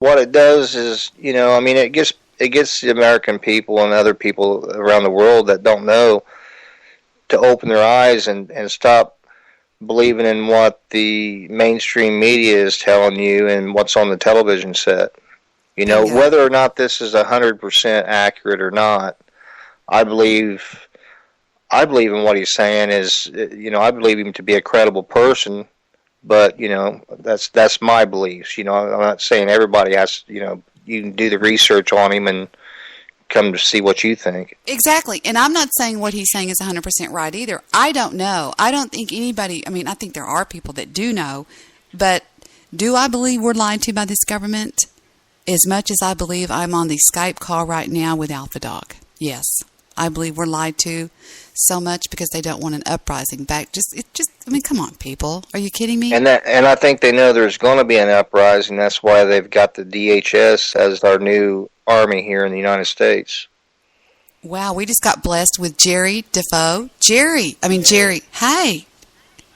what it does is, I mean, it gets the American people and other people around the world that don't know to open their eyes and stop believing in what the mainstream media is telling you and what's on the television set. Whether or not this is 100% accurate or not, I believe in what he's saying is, I believe him to be a credible person, but, that's my beliefs. I'm not saying everybody has, you can do the research on him and come to see what you think. Exactly. And I'm not saying what he's saying is 100% right either. I don't know. I don't think anybody, I mean, I think there are people that do know, but do I believe we're lied to by this government? As much as I believe I'm on the Skype call right now with Alpha Dog. Yes. I believe we're lied to so much because they don't want an uprising back. I mean, come on, people. Are you kidding me? And I think they know there's going to be an uprising. That's why they've got the DHS as our new army here in the United States. Wow, we just got blessed with Jerry Defoe. Jerry, hey.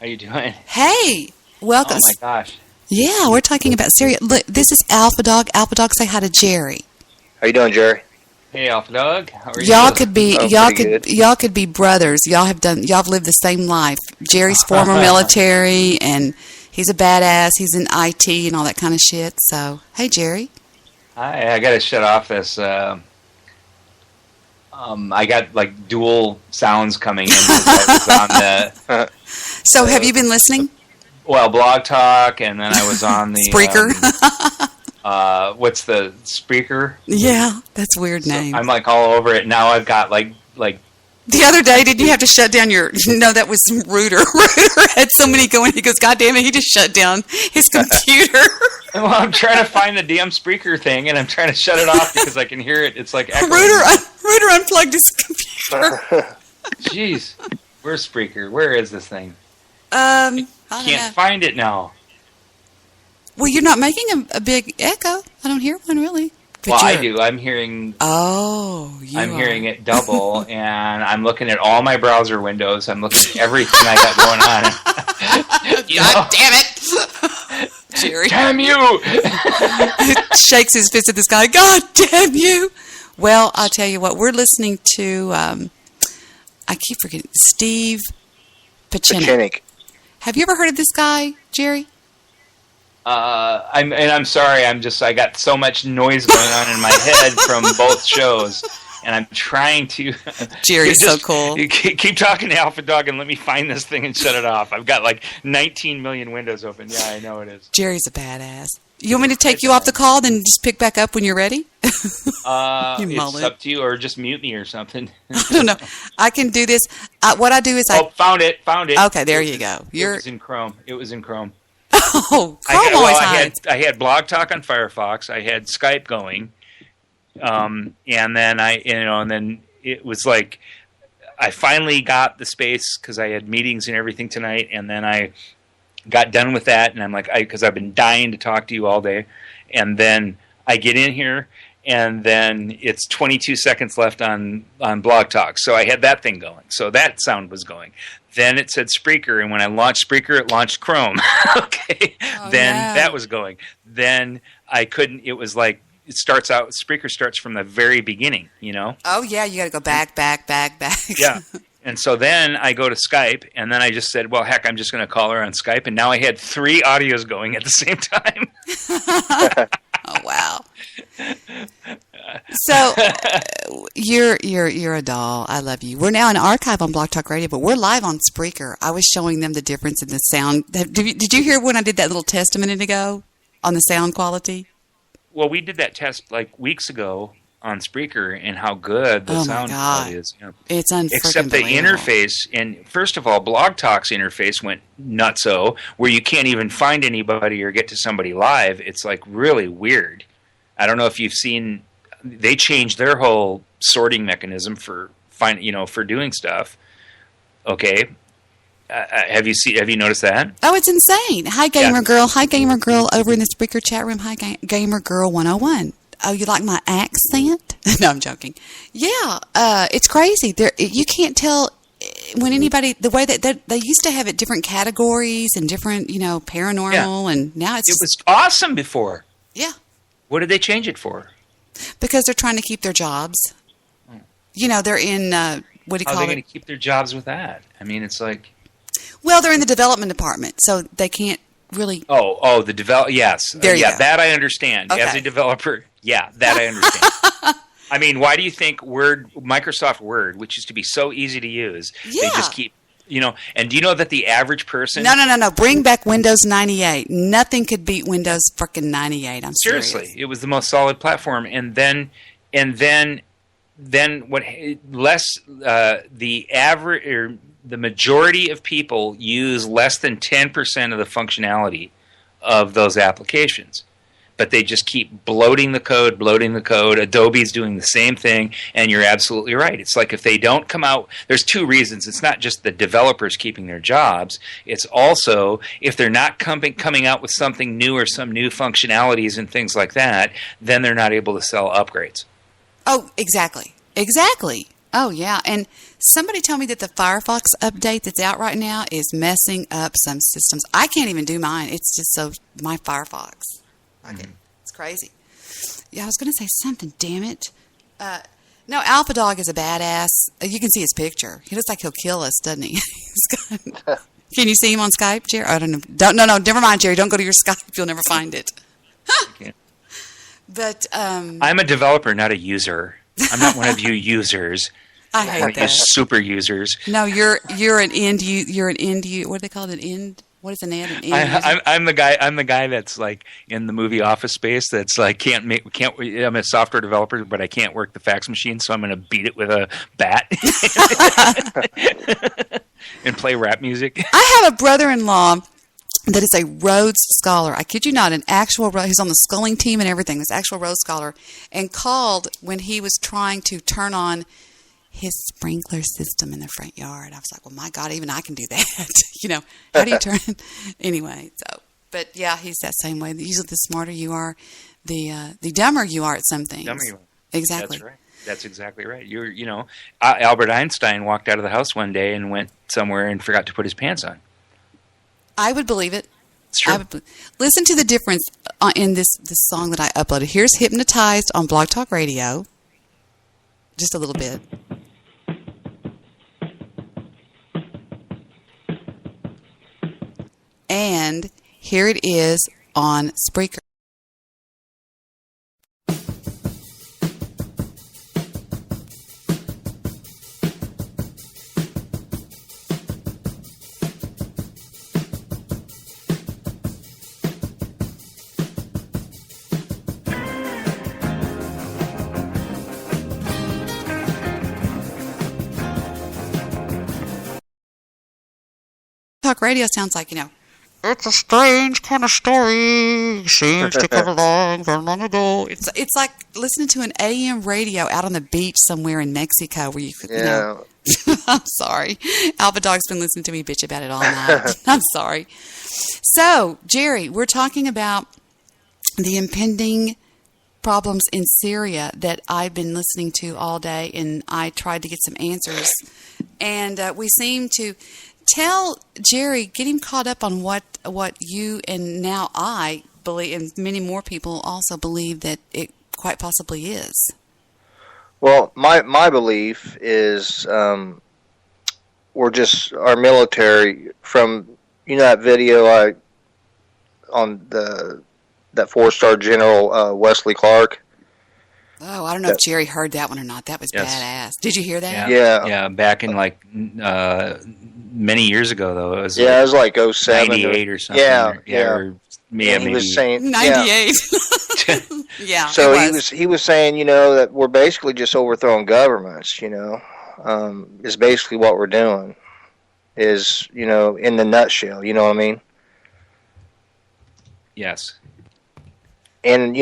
How you doing? Hey, welcome. Oh my gosh. Yeah, we're talking about Syria. Look, this is Alpha Dog. Alpha Dog, say hi to Jerry. How you doing, Jerry? Hey, Alpha Dog. How are you? Y'all could be brothers. Y'all have lived the same life. Jerry's former military, and he's a badass. He's in IT and all that kind of shit. So, hey, Jerry. Hi. I got to shut off this. I got like dual sounds coming in. On the, so, have you been listening? Well, Blog Talk, and then I was on the Spreaker. What's the Spreaker? Yeah, that's a weird name. I'm like all over it now. I've got like. The other day, did you have to shut down your? No, that was Reuter. Reuter had so many going. He goes, "God damn it!" He just shut down his computer. Well, I'm trying to find the damn Spreaker thing, and I'm trying to shut it off because I can hear it. It's like echoing. Reuter unplugged his computer. Jeez, where's Spreaker? Where is this thing? I can't find it now. Well, you're not making a big echo. I don't hear one really. Well, I do. I'm hearing. Oh, hearing it double, and I'm looking at all my browser windows. I'm looking at everything I got going on. God damn it, Jerry! Damn you! Shakes his fist at this guy. God damn you! Well, I'll tell you what. We're listening to. I keep forgetting Steve Pacinic. Have you ever heard of this guy, Jerry? I'm sorry. I got so much noise going on in my head from both shows, and I'm trying to. Jerry's so cool. Keep talking to Alpha Dog and let me find this thing and shut it off. I've got like 19 million windows open. Yeah, I know it is. Jerry's a badass. You want me to take you off the call, then just pick back up when you're ready? It's up to you, or just mute me or something. I don't know. I can do this. What I do is found it. Okay, there you go. It was in Chrome. Oh, Chrome always hides. I had Blog Talk on Firefox. I had Skype going, and then it was like I finally got the space because I had meetings and everything tonight, and then I got done with that, and I'm like, because I've been dying to talk to you all day, and then I get in here, and then it's 22 seconds left on Blog Talk, so I had that thing going, so that sound was going. Then it said Spreaker, and when I launched Spreaker, it launched Chrome. Okay, that was going. Then I couldn't. It was like Spreaker starts from the very beginning, Oh yeah, you got to go back. Yeah. And so then I go to Skype, and then I just said, well, heck, I'm just going to call her on Skype. And now I had 3 audios going at the same time. Oh, wow. So you're a doll. I love you. We're now in archive on Blog Talk Radio, but we're live on Spreaker. I was showing them the difference in the sound. Did you hear when I did that little test a minute ago on the sound quality? Well, we did that test like weeks ago on Spreaker and how good the sound quality is. It's unfreaking Except the interface, and first of all, Blog Talk's interface went nutso, where you can't even find anybody or get to somebody live. It's like really weird. I don't know if you've seen. They changed their whole sorting mechanism for doing stuff. Okay, have you noticed that? Oh, it's insane! Hi, Gamer Girl. Hi, Gamer Girl, over in the Spreaker chat room. Hi, Gamer Girl 101. Oh, you like my accent? No, I'm joking. Yeah, it's crazy. You can't tell when anybody, the way that they used to have it different categories and different, paranormal, and now it's... It was awesome before. Yeah. What did they change it for? Because they're trying to keep their jobs. You know, they're in, what do you How are call they it? going to keep their jobs with that? I mean, it's like... Well, they're in the development department, so they can't really... Oh, the develop. Yes. There you go. That I understand. Okay. As a developer, yeah, that I understand. I mean, why do you think Microsoft Word, which used to be so easy to use, they just keep, and do you know that the average person... No. Bring back Windows 98. Nothing could beat Windows frickin' 98. I'm serious. Seriously, it was the most solid platform. And then what the average or the majority of people use less than 10% of the functionality of those applications. But they just keep bloating the code. Adobe's doing the same thing, and you're absolutely right. It's like if they don't come out, there's two reasons. It's not just the developers keeping their jobs. It's also if they're not coming out with something new or some new functionalities and things like that, then they're not able to sell upgrades. Oh, exactly. Oh, yeah. And somebody told me that the Firefox update that's out right now is messing up some systems. I can't even do mine. It's just my Firefox. It's crazy. Yeah, I was going to say something, damn it. No, Alpha Dog is a badass. You can see his picture. He looks like he'll kill us, doesn't he? Can you see him on Skype, Jerry? I don't know. No, never mind, Jerry. Don't go to your Skype. You'll never find it. But I'm a developer, not a user. I'm not one of you users. I hate that. You super users. No, you're an end. You're an end. What do they call it? An end. What is an end? I'm the guy that's like in the movie Office Space. That's like I'm a software developer, but I can't work the fax machine, so I'm going to beat it with a bat and play rap music. I have a brother-in-law that is a Rhodes Scholar. I kid you not, he's on the sculling team and everything. This actual Rhodes Scholar, and called when he was trying to turn on his sprinkler system in the front yard. I was like, well, my God, even I can do that. How do you turn it? Anyway, but yeah, he's that same way. Usually the smarter you are, the dumber you are at some things. Dumber you are. Exactly. That's right. That's exactly right. Albert Einstein walked out of the house one day and went somewhere and forgot to put his pants on. I would believe it. It's true. Listen to the difference in this song that I uploaded. Here's Hypnotized on Blog Talk Radio. Just a little bit. And here it is on Spreaker. Talk radio sounds like, it's a strange kind of story. Seems to come along very long ago. It's like listening to an AM radio out on the beach somewhere in Mexico where you could, I'm sorry. Alpha Dog's been listening to me bitch about it all night. I'm sorry. So, Jerry, we're talking about the impending problems in Syria that I've been listening to all day, and I tried to get some answers. And we seem to... Tell Jerry, get him caught up on what you and now I believe, and many more people also believe that it quite possibly is. Well, my belief is we're just our military from that video on that 4-star general Wesley Clark. Oh, I don't know if Jerry heard that one or not. That was badass. Did you hear that? Yeah. Back in many years ago, though. It was it was like 07 98 or something. Yeah. Maybe. He was saying 98. Yeah. So he was saying, that we're basically just overthrowing governments. Is basically what we're doing. Is in the nutshell. You know what I mean? Yes. And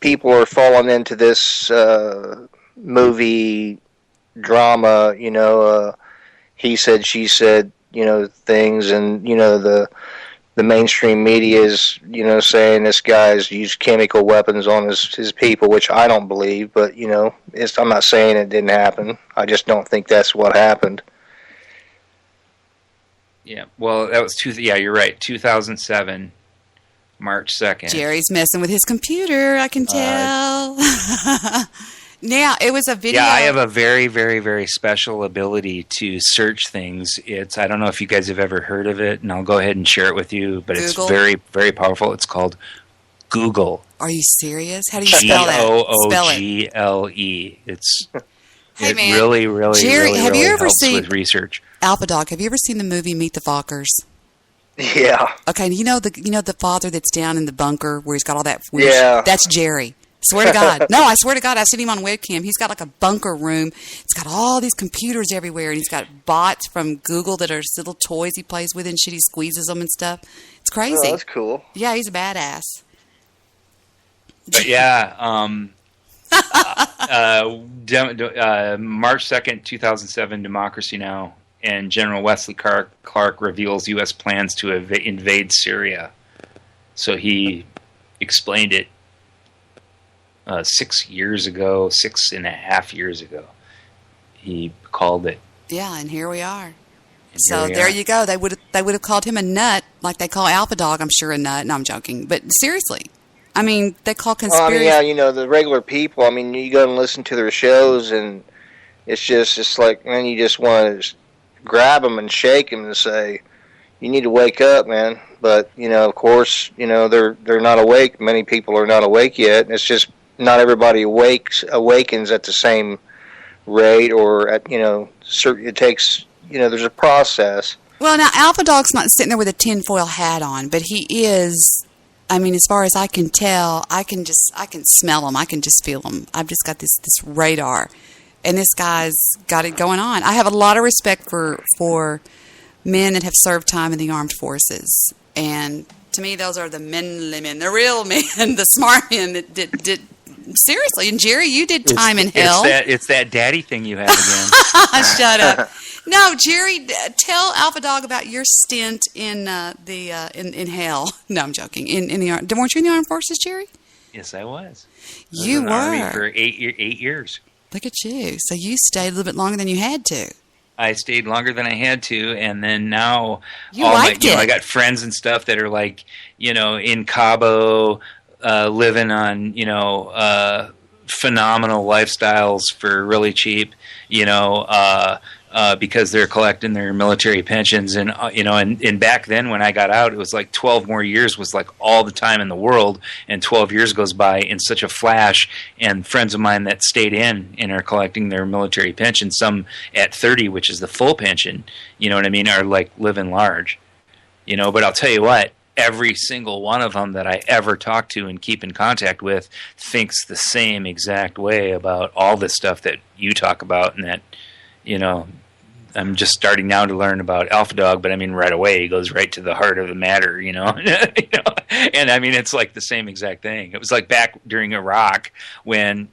people are falling into this movie drama. He said, she said, things, and the mainstream media is, saying this guy's used chemical weapons on his people, which I don't believe, but I'm not saying it didn't happen. I just don't think that's what happened. Yeah, well, that was you're right. 2007 March 2nd. Jerry's messing with his computer, I can tell. Now, it was a video. Yeah, I have a very, very, very special ability to search things. I don't know if you guys have ever heard of it, and I'll go ahead and share it with you, but Google? It's very, very powerful. It's called Google. Are you serious? How do you spell that? Google. Hey, It man. really, really, Jerry, really, have really you ever helps seen with research. Alpha Dog? Have you ever seen the movie Meet the Fockers? Yeah. Okay, you know the father that's down in the bunker where he's got all that weird Yeah. That's Jerry. Swear to God. No, I swear to God, I've seen him on webcam. He's got like a bunker room. It's got all these computers everywhere, and he's got bots from Google that are little toys he plays with and shit. He squeezes them and stuff. It's crazy. Oh, that's cool. Yeah, he's a badass. But yeah, March 2nd, 2007, Democracy Now! And General Wesley Clark reveals U.S. plans to invade Syria. So he explained it 6 years ago, 6.5 years ago. He called it. Yeah, and here we are. And So there you go. They would have called him a nut, like they call Alpha Dog, I'm sure, a nut. No, I'm joking. But seriously, I mean, they call conspiracy. Well, I mean, yeah, the regular people, I mean, you go and listen to their shows, and it's like, man, you just want to grab them and shake them and say, you need to wake up, man. But, of course, they're not awake. Many people are not awake yet. It's just not everybody awakens at the same rate, or it takes, there's a process. Well, now, Alpha Dog's not sitting there with a tinfoil hat on, but he is. I mean, as far as I can tell, I can smell him. I can just feel him. I've just got this radar. And this guy's got it going on. I have a lot of respect for men that have served time in the armed forces. And to me, those are the manly men, the real men, the smart men that did. Seriously, and Jerry, you did time in hell. It's that daddy thing you have again. Shut up. No, Jerry, tell Alpha Dog about your stint in in hell. No, I'm joking. In the weren't you in the armed forces, Jerry? Yes, I was. You in the were Army for 8 years. Look at you. So you stayed a little bit longer than you had to. I stayed longer than I had to, and then now I got friends and stuff that are like, in Cabo, living on, phenomenal lifestyles for really cheap, because they're collecting their military pensions, and and back then when I got out, it was like 12 more years was like all the time in the world, and 12 years goes by in such a flash. And friends of mine that stayed in and are collecting their military pension, some at 30, which is the full pension, are like living large, But I'll tell you what. Every single one of them that I ever talk to and keep in contact with thinks the same exact way about all this stuff that you talk about, and that, I'm just starting now to learn about Alpha Dog, but I mean, right away, he goes right to the heart of the matter, and I mean, it's like the same exact thing. It was like back during Iraq when,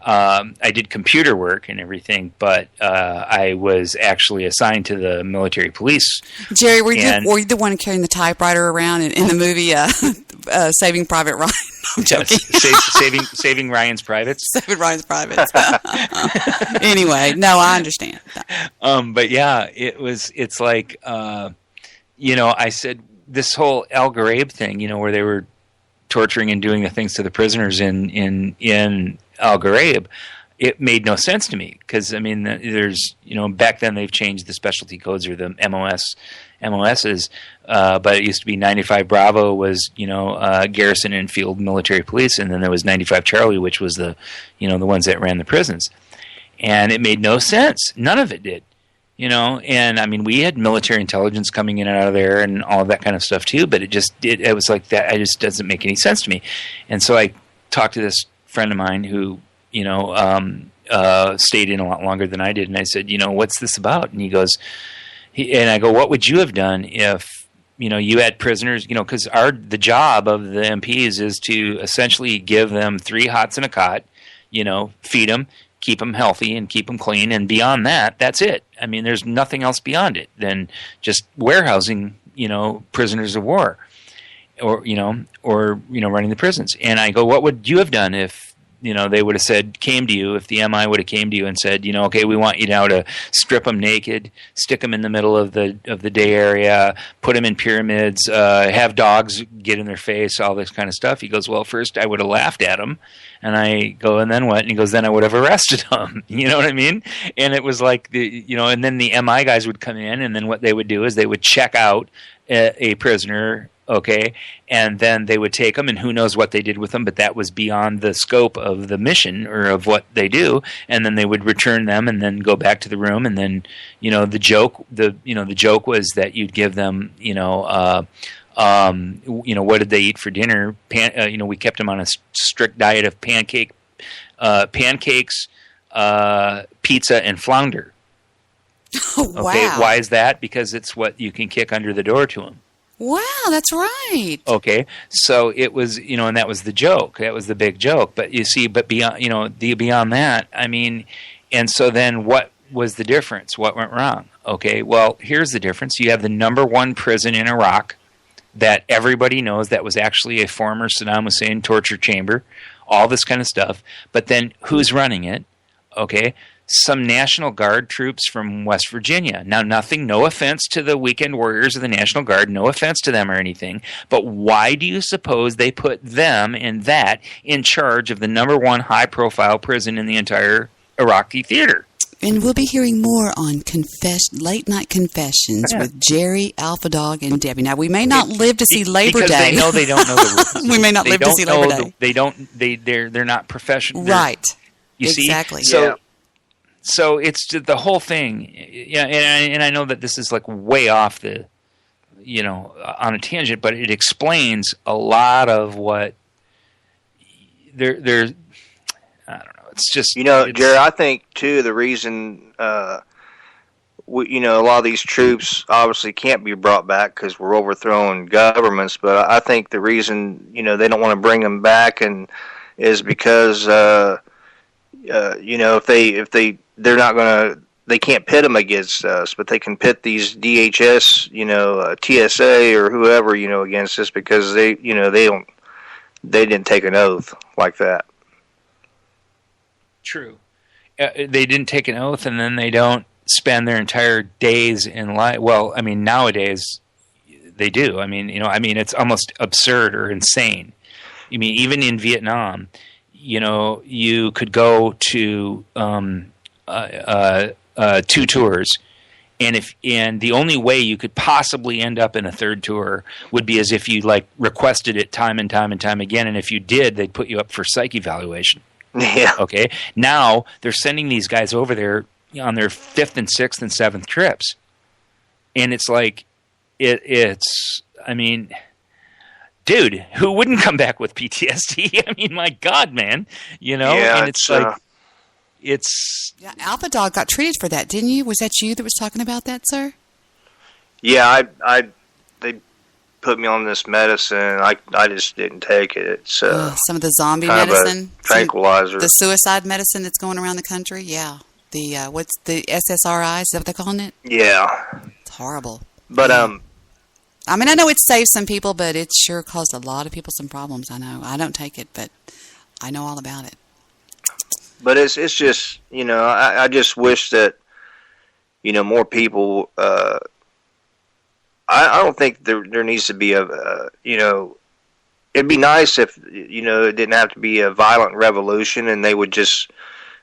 I did computer work and everything, but I was actually assigned to the military police. Jerry, were you the one carrying the typewriter around in the movie Saving Private Ryan? I'm joking. Saving Ryan's Privates. Saving Ryan's Privates. Anyway, no, I understand. But yeah, it's like, I said this whole Al Ghraib thing, where they were torturing and doing the things to the prisoners in Al Ghraib, it made no sense to me, because I mean, there's back then they've changed the specialty codes, or the MOSs, but it used to be 95 Bravo was garrison and field military police, and then there was 95 Charlie, which was the the ones that ran the prisons, and it made no sense. None of it did. And I mean, we had military intelligence coming in and out of there and all of that kind of stuff too, but it was like that. It just doesn't make any sense to me. And so I talked to this friend of mine who, stayed in a lot longer than I did. And I said, what's this about? And he goes, and I go, what would you have done if, you had prisoners, because the job of the MPs is to essentially give them 3 hots and a cot, feed them, keep them healthy and keep them clean. And beyond that, that's it. I mean, there's nothing else beyond it than just warehousing, prisoners of war, or running the prisons. And I go, what would you have done if they would have came to you, if the MI would have came to you and said, okay, we want you now to strip them naked, stick them in the middle of the day area, put them in pyramids, have dogs get in their face, all this kind of stuff. He goes, well, first I would have laughed at him. And I go, and then what? And he goes, then I would have arrested him. You know what I mean? And it was like, and then the MI guys would come in, and then what they would do is they would check out a prisoner, okay, and then they would take them, and who knows what they did with them, but that was beyond the scope of the mission or of what they do. And then they would return them, and then go back to the room, and then the joke was that you'd give them what did they eat for dinner? We kept them on a strict diet of pancakes, pizza, and flounder. Oh, wow. Okay, why is that? Because it's what you can kick under the door to them. Wow, that's right. Okay, so it was, and that was the joke. That was the big joke. But you see, beyond that, I mean, and so then what was the difference? What went wrong? Okay, well, here's the difference. You have the number one prison in Iraq that everybody knows that was actually a former Saddam Hussein torture chamber, all this kind of stuff. But then who's running it? Okay, some National Guard troops from West Virginia. Now, no offense to the weekend warriors of the National Guard, no offense to them or anything, but why do you suppose they put them in charge of the number one high-profile prison in the entire Iraqi theater? And we'll be hearing more on Late Night Confessions with Jerry, Alpha Dog, and Debbie. Now, we may not live to see Labor because Day. They know they don't know the rules. We may not live to see Labor Day. They're not professional. Right. You exactly. See? So it's the whole thing. Yeah, and I know that this is like way off the, on a tangent, but it explains a lot of what they're I don't know. It's just, Jerry, I think too the reason a lot of these troops obviously can't be brought back because we're overthrowing governments, but I think the reason they don't want to bring them back is because if they're not going to, they can't pit them against us, but they can pit these DHS, TSA or whoever, against us because they didn't take an oath like that. True. They didn't take an oath, and then they don't spend their entire days in life. Well, I mean, nowadays they do. I mean, it's almost absurd or insane. I mean, even in Vietnam, you could go to 2 tours, and the only way you could possibly end up in a third tour would be as if you requested it time and time and time again, and if you did, they'd put you up for psych evaluation. Yeah. Okay. Now they're sending these guys over there on their 5th and 6th and 7th trips, and it's like it's. I mean, dude, who wouldn't come back with PTSD? I mean, my God, man, Yeah, and it's like it's. Yeah, Alpha Dog got treated for that, didn't you? Was that you that was talking about that, sir? Yeah, they put me on this medicine. I just didn't take it. It's some of the zombie kind medicine, of a tranquilizer. the suicide medicine that's going around the country. Yeah, the what's the SSRIs? Is that what they're calling it? Yeah, it's horrible. But I mean, I know it saved some people, but it sure caused a lot of people some problems. I know. I don't take it, but I know all about it. But it's just I just wish that more people. I don't think there needs to be it'd be nice if it didn't have to be a violent revolution and they would just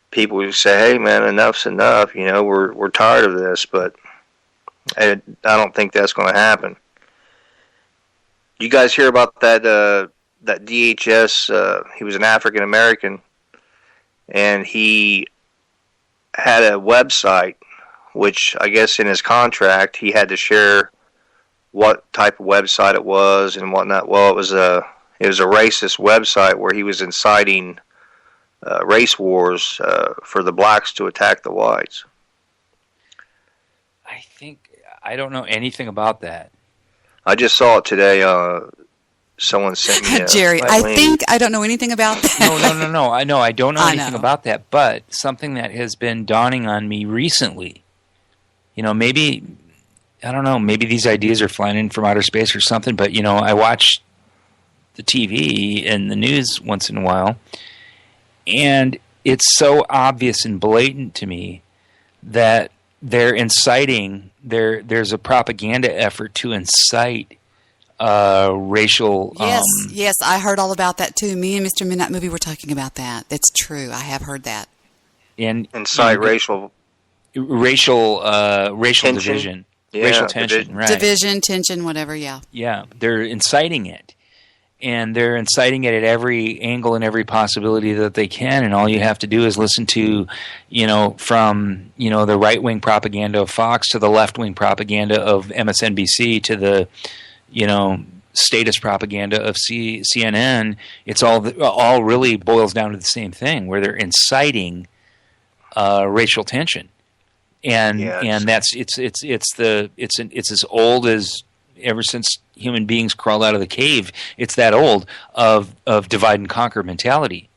people would say, hey man, enough's enough, we're tired of this, but I don't think that's going to happen. You guys hear about that DHS? He was an African American, and he had a website, which I guess in his contract he had to share what type of website it was and whatnot. Well, it was a racist website where he was inciting race wars for the blacks to attack the whites. I don't know anything about that. I just saw it today. Someone sent me Jerry, I don't know anything about that. No. I don't know anything about that, but something that has been dawning on me recently. Maybe, I don't know, maybe these ideas are flying in from outer space or something, but, I watch the TV and the news once in a while, And it's so obvious and blatant to me that they're inciting, there's a propaganda effort to incite racial... Yes, I heard all about that too. Me and Mr. Midnight Movie were talking about that. That's true. I have heard that. And incite racial division. Yeah, racial tension, right. Division, tension, whatever, yeah. Yeah, they're inciting it. And they're inciting it at every angle and every possibility that they can. And all you have to do is listen to, from, the right-wing propaganda of Fox to the left-wing propaganda of MSNBC to the, statist propaganda of CNN. It's all really boils down to the same thing, where they're inciting racial tension. And that's it's as old as ever since human beings crawled out of the cave. It's that old of divide and conquer mentality,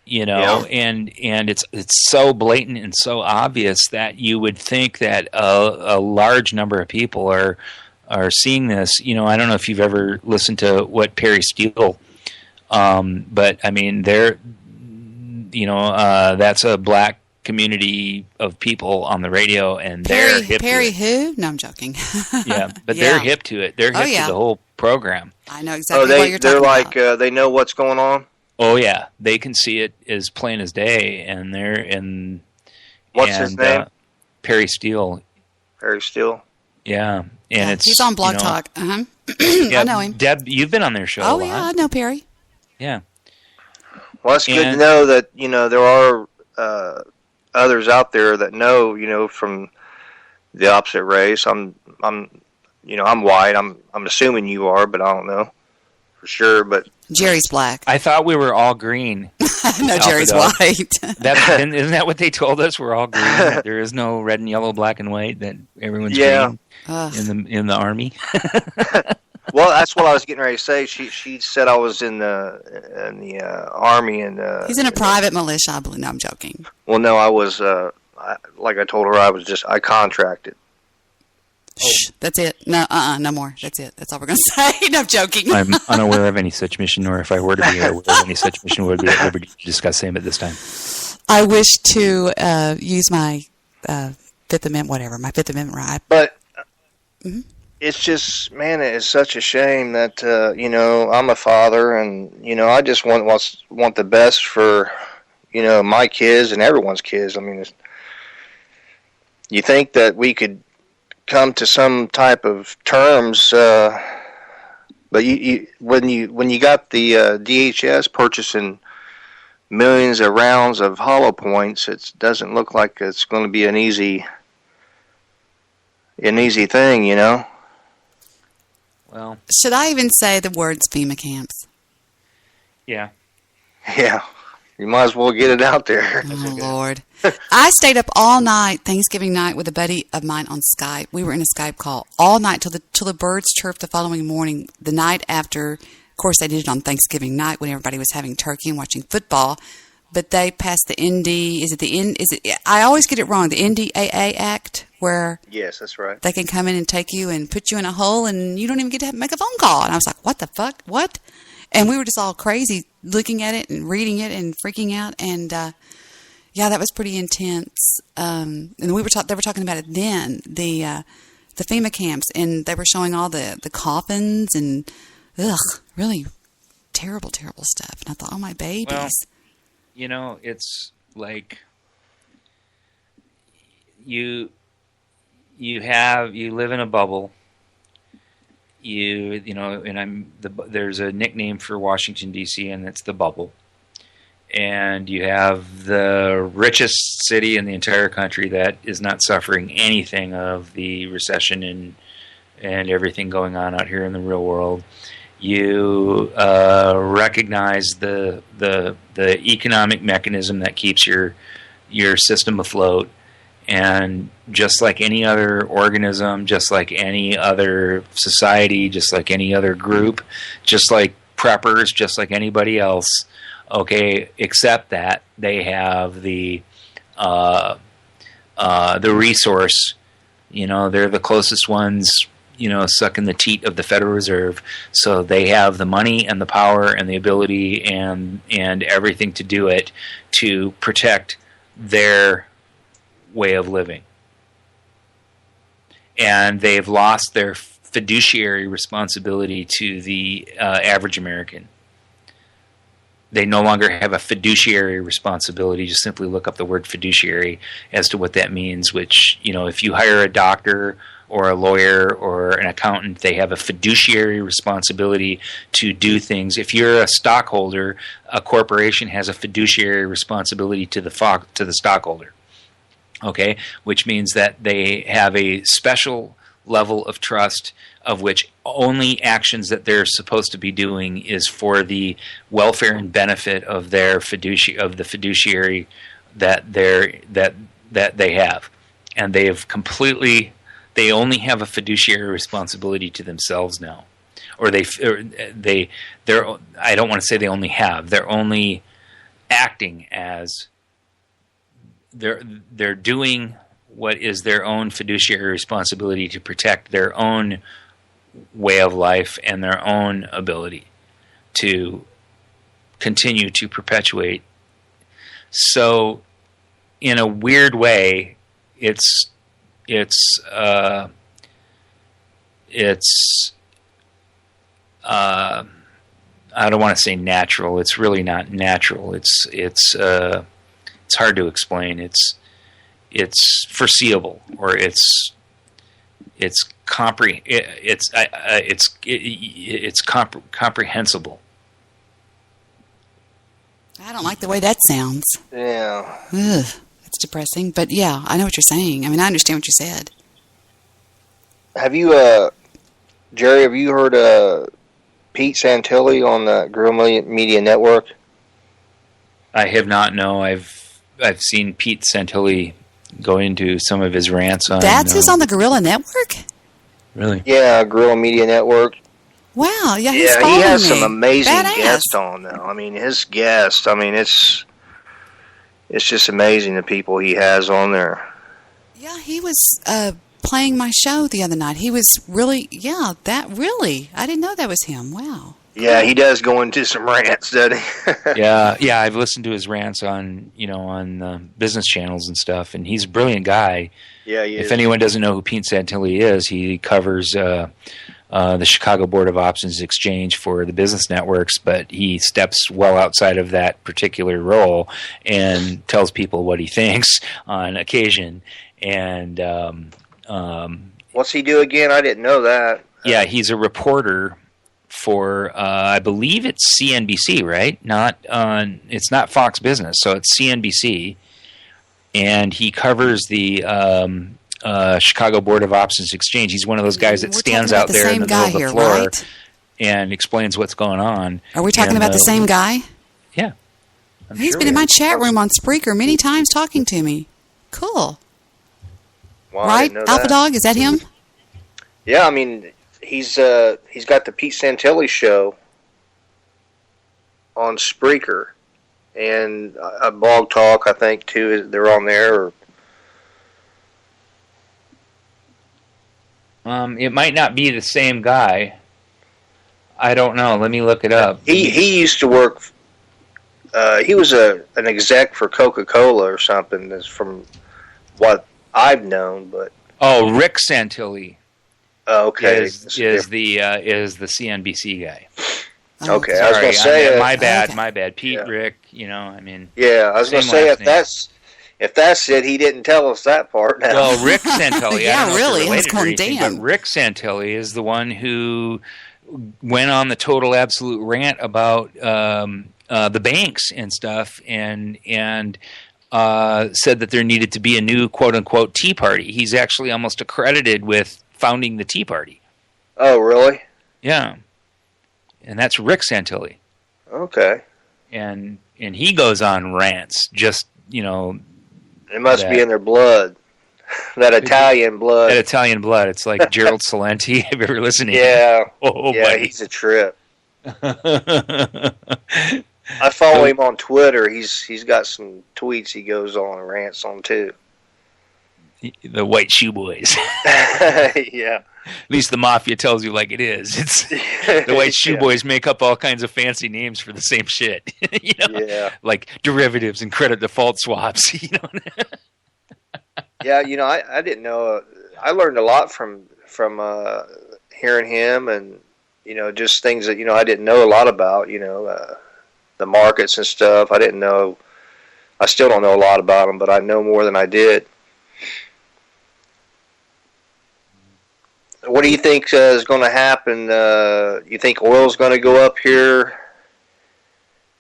and it's so blatant and so obvious that you would think that a large number of people are seeing this. I don't know if you've ever listened to what Perry Steele, but I mean that's a black community of people on the radio, and they're hip Perry to it. Who? No, I'm joking. Yeah, but they're hip to it. They're hip to the whole program. I know exactly what you're talking about. They're like they know what's going on. Oh yeah, they can see it as plain as day, and they're in. What's his name? Perry Steele. Perry Steele. Yeah, and he's on Blog Talk. Yeah, I know him. Deb, you've been on their show. Oh yeah, I know Perry. Yeah. Well, it's good to know that there are others out there that know, from the opposite race. I'm white. I'm assuming you are, but I don't know for sure. But Jerry's black. I thought we were all green. No, Jerry's white. Isn't that what they told us? We're all green. That there is no red and yellow, black and white. That everyone's green in the army. Well, that's what I was getting ready to say. She said I was in the army, and he's in a private militia, I believe. No, I'm joking. Well, no, I was like I told her, I contracted. Shh, that's it. No, no more. That's it. That's all we're going to say. No, I'm joking. I'm unaware of any such mission, or if I were to be aware of any such mission, would be able to discuss same at this time. I wish to use my Fifth Amendment, my Fifth Amendment right. But it's just, man, it is such a shame that I'm a father, and I just want the best for my kids and everyone's kids. I mean, you think that we could come to some type of terms, but when you got the DHS purchasing millions of rounds of hollow points, it doesn't look like it's going to be an easy thing, Well, should I even say the words FEMA camps? Yeah. Yeah. You might as well get it out there. Oh, Lord. I stayed up all night, Thanksgiving night, with a buddy of mine on Skype. We were in a Skype call all night till the birds chirped the following morning, the night after. Of course, they did it on Thanksgiving night when everybody was having turkey and watching football. But they passed the I always get it wrong, the NDAA Act, where yes, that's right. They can come in and take you and put you in a hole, and you don't even get to make a phone call. And I was like, what the fuck? What? And we were just all crazy looking at it and reading it and freaking out. And that was pretty intense. And they were talking about it then, the FEMA camps, and they were showing all the coffins and really terrible, terrible stuff. And I thought, oh my babies. Well, it's like you live in a bubble. There's a nickname for Washington, D.C., and it's the bubble. And you have the richest city in the entire country that is not suffering anything of the recession and everything going on out here in the real world. You recognize the economic mechanism that keeps your system afloat. And just like any other organism, just like any other society, just like any other group, just like preppers, just like anybody else, okay, except that they have the resource. They're the closest ones, sucking the teat of the Federal Reserve, so they have the money and the power and the ability and everything to do it to protect their way of living. And they've lost their fiduciary responsibility to the average American. They no longer have a fiduciary responsibility. Just simply look up the word fiduciary as to what that means, which, if you hire a doctor or a lawyer or an accountant, they have a fiduciary responsibility to do things. If you're a stockholder, a corporation has a fiduciary responsibility to the stockholder. Okay, which means that they have a special level of trust, of which only actions that they're supposed to be doing is for the welfare and benefit of their fiduciary that they have, and they only have a fiduciary responsibility to themselves now, or they're I don't want to say they only have, they're only acting as they're doing what is their own fiduciary responsibility to protect their own way of life and their own ability to continue to perpetuate. So, in a weird way, it's I don't want to say natural. It's really not natural. It's hard to explain. It's foreseeable, or it's comprehensible. I don't like the way that sounds. Yeah. Ugh, that's depressing. But yeah, I know what you're saying. I mean, I understand what you said. Have you, Jerry? Have you heard Pete Santilli on the Guerrilla Media Network? I have not. No, I've seen Pete Santilli go into some of his rants on. That's his on the Guerrilla Network? Really? Yeah, Guerrilla Media Network. Wow, yeah, he has some amazing Badass. guests on, though. I mean, his guests, it's just amazing the people he has on there. Yeah, he was playing my show the other night. He was really, I didn't know that was him. Wow. Yeah, he does go into some rants, doesn't he? yeah, I've listened to his rants on, on business channels and stuff, and he's a brilliant guy. Yeah, he is. If anyone doesn't know who Pete Santilli is, he covers the Chicago Board of Options Exchange for the business networks, but he steps well outside of that particular role and tells people what he thinks on occasion. And what's he do again? I didn't know that. Yeah, he's a reporter for I believe it's CNBC, right? It's not Fox Business, so it's CNBC, and he covers the Chicago Board of Options Exchange. He's one of those guys that stands out there in the middle of the floor, right? And explains what's going on. Are we talking about the same guy? Yeah. He's been in my chat room on Spreaker many times talking to me. Cool. Wow, right? Alpha Dog, is that him? Yeah, I mean, he's got the Pete Santilli show on Spreaker, and a Blog Talk, I think, too. They're on there. It might not be the same guy. I don't know. Let me look it up. He used to work. He was an exec for Coca-Cola or something. That's from what I've known, but Rick Santilli. Okay, is the CNBC guy. Okay, sorry, I was going to say my bad. Pete, yeah. Rick, I mean. Yeah, I was going to say if that's it, he didn't tell us that part. Now. Well, Rick Santilli. Yeah, I don't know really. if they're related or anything, but Rick Santilli is the one who went on the total absolute rant about the banks and stuff, and said that there needed to be a new quote unquote Tea Party. He's actually almost accredited with founding the Tea Party. Oh, really? Yeah. And that's Rick Santilli. Okay. And he goes on rants, just, it must be in their blood. That Italian blood. That Italian blood. It's like Gerald Salenti. Have you ever listened to him? Yeah. Oh, yeah, buddy. He's a trip. I follow him on Twitter. He's got some tweets he goes on and rants on, too. The White Shoe Boys. Yeah. least the mafia tells you like it is. It's the white shoe boys make up all kinds of fancy names for the same shit. Yeah. Like derivatives and credit default swaps. Yeah, I didn't know. I learned a lot from hearing him, and just things that I didn't know a lot about. The markets and stuff. I didn't know. I still don't know a lot about them, but I know more than I did. What do you think is going to happen? You think oil's going to go up here?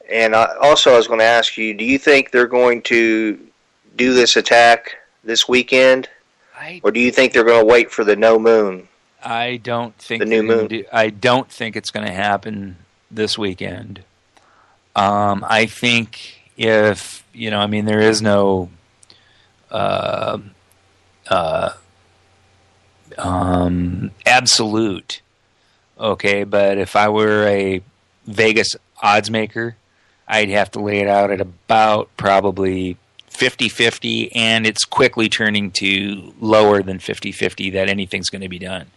And I was going to ask you, do you think they're going to do this attack this weekend? Or do you think they're going to wait for the no moon? I don't think the new moon. I don't think it's going to happen this weekend. I think if there is no absolute. Okay, but if I were a Vegas odds maker, I'd have to lay it out at about probably 50-50, and it's quickly turning to lower than 50-50 that anything's going to be done.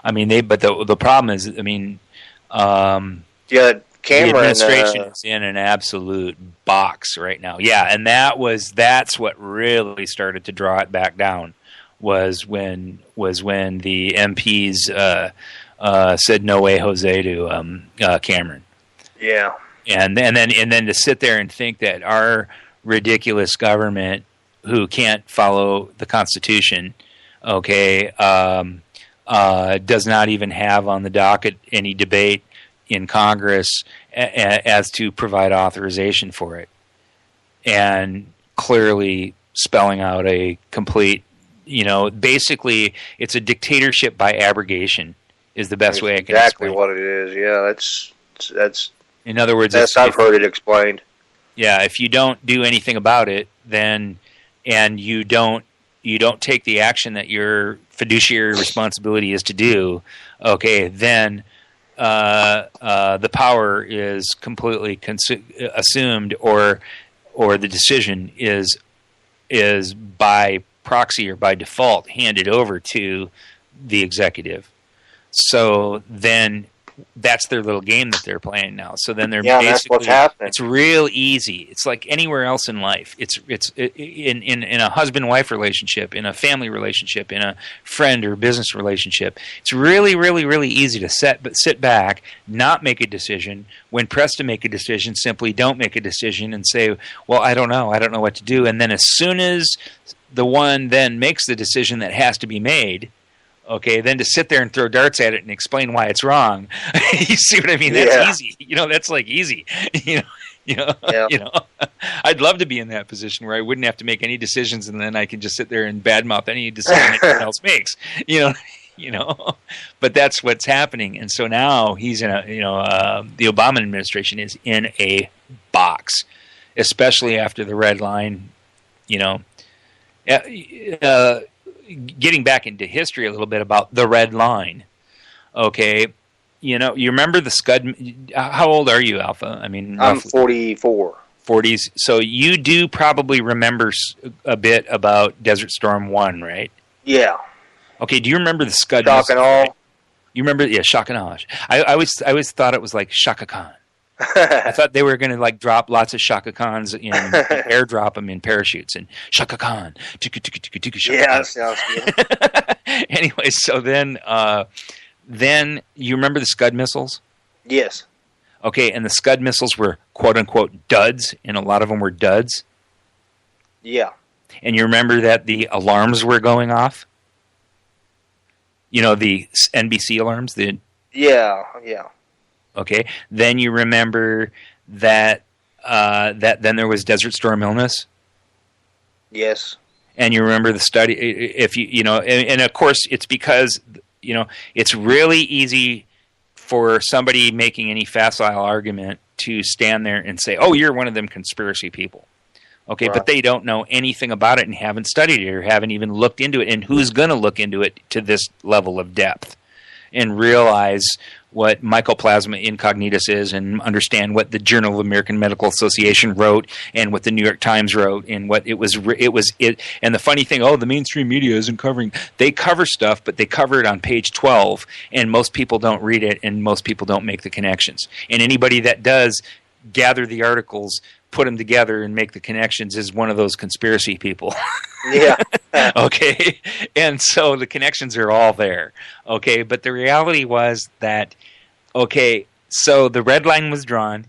But the problem is, Cameron, the administration is in an absolute box right now. Yeah, and that's what really started to draw it back down. Was when the MPs said no way Jose to Cameron. Yeah, and then to sit there and think that our ridiculous government, who can't follow the Constitution, does not even have on the docket any debate in Congress as to provide authorization for it, and clearly spelling out a complete. Basically, it's a dictatorship by abrogation is the best way I can explain. Exactly what it is. Yeah, that's. In other words, I've heard it explained. Yeah, if you don't do anything about it, and you don't take the action that your fiduciary responsibility is to do, then the power is completely assumed, or the decision is by proxy or by default handed over to the executive. So then that's their little game that they're playing now. So then they're basically, that's what's happening. It's real easy. It's like anywhere else in life. It's in a husband-wife relationship, in a family relationship, in a friend or business relationship. It's really, really, really easy to sit back, not make a decision. When pressed to make a decision, simply don't make a decision and say, well, I don't know what to do. And then as soon as the one then makes the decision that has to be made, then to sit there and throw darts at it and explain why it's wrong. You see what I mean? That's easy. That's like easy. I'd love to be in that position where I wouldn't have to make any decisions, and then I can just sit there and badmouth any decision anyone else makes. But that's what's happening. And so now he's in the Obama administration is in a box, especially after the red line, getting back into history a little bit about the red line. You remember the Scud? How old are you, Alpha? I'm 44. 40s. So you do probably remember a bit about Desert Storm 1, right? Yeah. Okay, do you remember the Scud? Shock and awe. Right? You remember? Yeah, shock and awe. I always thought it was like Shaka Khan. I thought they were going to drop lots of Shaka Khans and airdrop them in parachutes and Shaka Khan. Yeah, sounds good. Anyway, so then you remember the Scud missiles? Yes. Okay, and the Scud missiles were quote unquote duds, and a lot of them were duds. Yeah. And you remember that the alarms were going off? The NBC alarms? Yeah. Okay. Then you remember that then there was Desert Storm illness. Yes. And you remember the study. If and of course it's because it's really easy for somebody making any facile argument to stand there and say, "Oh, you're one of them conspiracy people." Okay, right. But they don't know anything about it and haven't studied it or haven't even looked into it. And who's going to look into it to this level of depth and realize what mycoplasma incognitus is and understand what the Journal of American Medical Association wrote and what the New York Times wrote and what it was. And the funny thing, the mainstream media isn't covering. They cover stuff, but they cover it on page 12, and most people don't read it, and most people don't make the connections. And anybody that does gather the articles, put them together, and make the connections is one of those conspiracy people. Yeah. Okay. And so the connections are all there. Okay. But the reality was that, okay, so the red line was drawn.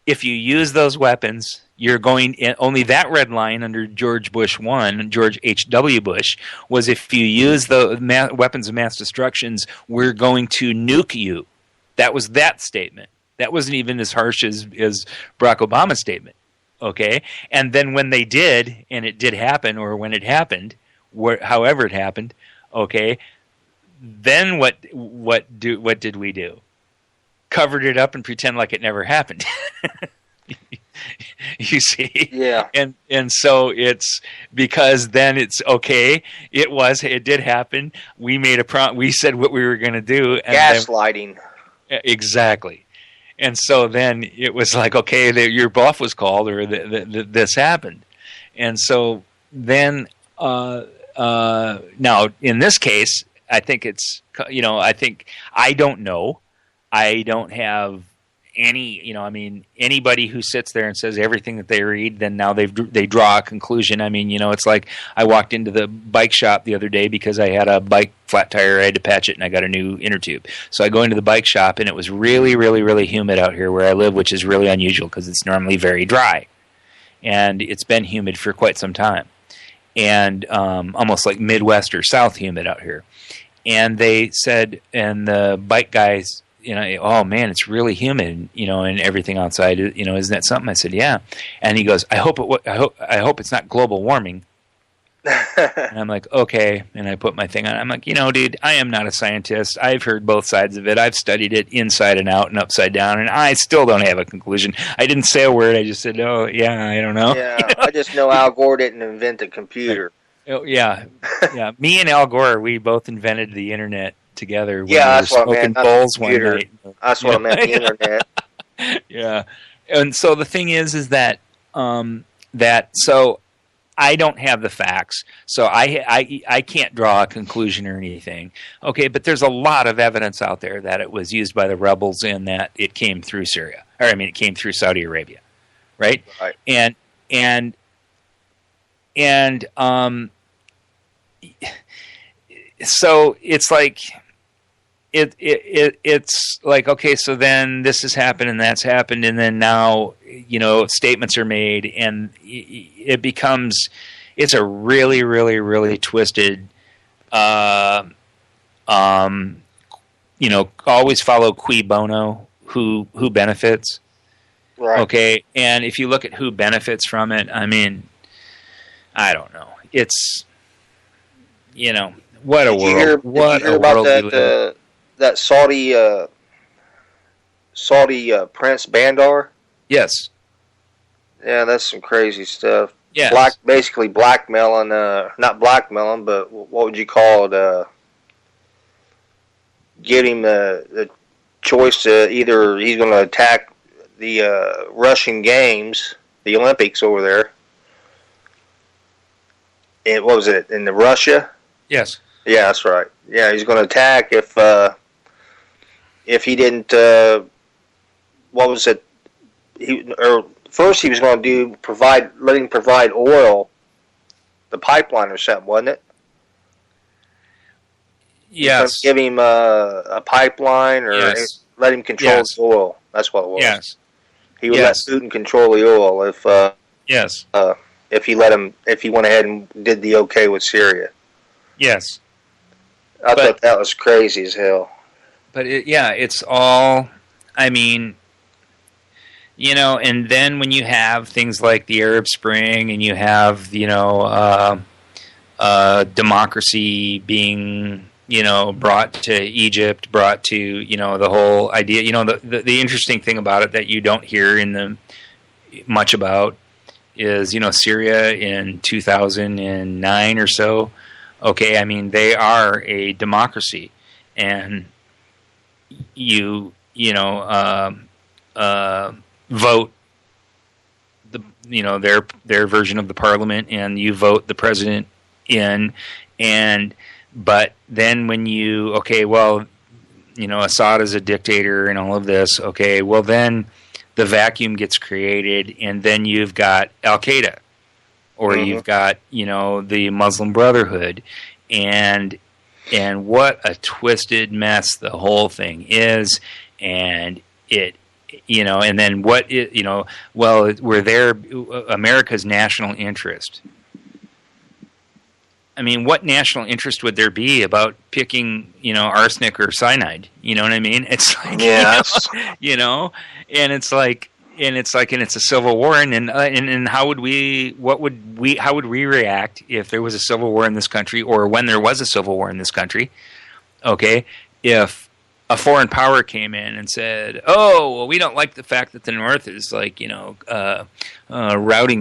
If you use those weapons, you're going only that red line under George Bush 1, George H.W. Bush, was if you use the weapons of mass destructions, we're going to nuke you. That was that statement. That wasn't even as harsh as Barack Obama's statement, okay? And then when they did, and it did happen, or when it happened, however it happened, okay, then what did we do? Covered it up and pretend like it never happened. You see? Yeah. And so it's because then it's okay. It did happen. We made we said what we were going to do. And gaslighting. Exactly. And so then it was like, okay, your bluff was called, or this happened. And so then, now in this case, I think it's, I don't know. I don't have any, anybody who sits there and says everything that they read, then now they draw a conclusion. It's like I walked into the bike shop the other day because I had a bike flat tire. I had to patch it, and I got a new inner tube. So I go into the bike shop, and it was really, really, really humid out here where I live, which is really unusual because it's normally very dry. And it's been humid for quite some time. And almost like Midwest or South humid out here. And they said, and the bike guys, oh man, it's really humid, and everything outside, isn't that something? I said, yeah. And he goes, I hope it's not global warming. And I'm like, okay. And I put my thing on. I'm like, dude, I am not a scientist. I've heard both sides of it. I've studied it inside and out and upside down, and I still don't have a conclusion. I didn't say a word. I just said, oh yeah, I don't know. Yeah, I just know Al Gore didn't invent the computer. Oh, yeah. Me and Al Gore, we both invented the internet together. When that's we were what I meant. bowls one night. That's what I meant. The internet. Yeah, and so the thing is that so I don't have the facts, so I can't draw a conclusion or anything. Okay, but there's a lot of evidence out there that it was used by the rebels and that it came through Syria, it came through Saudi Arabia, right? Right. And so it's like. It's like, okay, so then this has happened and that's happened, and then now statements are made, and it becomes it's a really, really, really twisted. Always follow cui bono, who benefits, right? Okay, and if you look at who benefits from it, I don't know. It's what a world! What a world we live in. That Saudi Prince Bandar? Yes. Yeah, that's some crazy stuff. Yeah. Basically blackmailing, not blackmailing, but what would you call it? Give him the choice to either he's going to attack the Russian Games, the Olympics over there. And what was it, in Russia? Yes. Yeah, that's right. Yeah, he's going to attack if he didn't, what was it? First he was going to let him provide oil, the pipeline or something, wasn't it? Yes. Give him a pipeline, or let him control the oil. That's what it was. Yes. He would let Putin control the oil if he went ahead and did the okay with Syria. Yes. I thought that was crazy as hell. But it's all, and then when you have things like the Arab Spring, and you have, democracy being, brought to Egypt, brought to, the whole idea, the interesting thing about it that you don't hear much about is, Syria in 2009 or so. Okay, they are a democracy, and vote their version of the parliament, and you vote the president in, but then when Assad is a dictator and all of this, then the vacuum gets created, and then you've got Al-Qaeda, or you've got, the Muslim Brotherhood, and what a twisted mess the whole thing is, and and then we're there, America's national interest. I mean, what national interest would there be about picking, arsenic or cyanide? You know what I mean? It's like, and it's like, and it's a civil war, and how would we react if there was a civil war in this country, or when there was a civil war in this country? Okay, if a foreign power came in and said, "Oh, well, we don't like the fact that the North is routing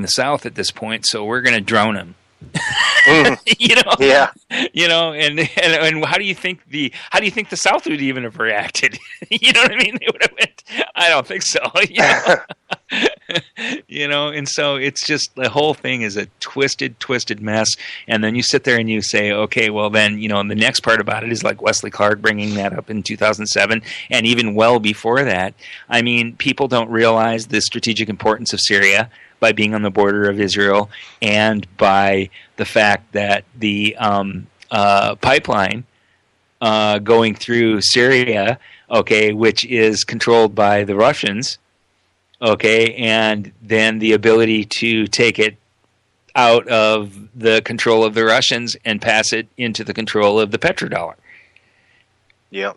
the South at this point, so we're going to drone them." And how do you think the South would even have reacted? You know what I mean? They would have went, I don't think so. And so it's just, the whole thing is a twisted mess. And then you sit there and you say, okay, well then, the next part about it is like Wesley Clark bringing that up in 2007, and even well before that. I mean, people don't realize the strategic importance of Syria by being on the border of Israel, and by the fact that the pipeline going through Syria, which is controlled by the Russians, and then the ability to take it out of the control of the Russians and pass it into the control of the petrodollar. Yeah.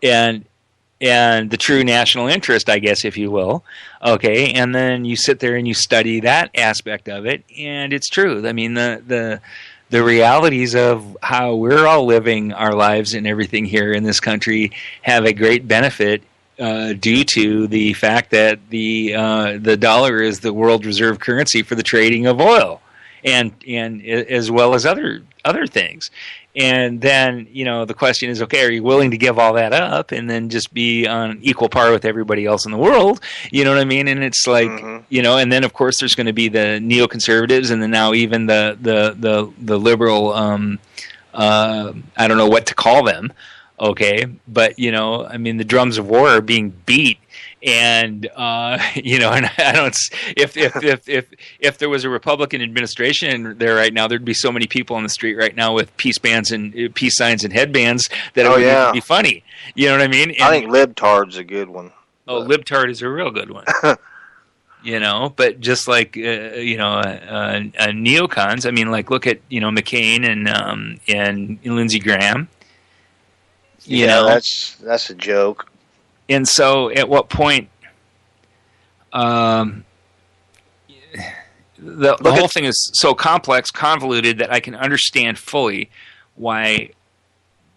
And the true national interest, I guess, if you will. And then you sit there and you study that aspect of it, and it's true. I mean, the realities of how we're all living our lives and everything here in this country have a great benefit due to the fact that the dollar is the world reserve currency for the trading of oil, and as well as other things. And then, the question is, okay, are you willing to give all that up and then just be on equal par with everybody else in the world? You know what I mean? And it's like, and then of course there's going to be the neoconservatives, and then now even the liberal, I don't know what to call them. But I mean, the drums of war are being beat. And and I don't. If there was a Republican administration there right now, there'd be so many people on the street right now with peace signs and headbands that it would even be funny. You know what I mean? And, I think libtard's a good one. Oh, libtard is a real good one. But just like neocons, I mean, like look at McCain and Lindsey Graham. That's a joke. And so, at what point, the whole thing is so complex, convoluted, that I can understand fully why.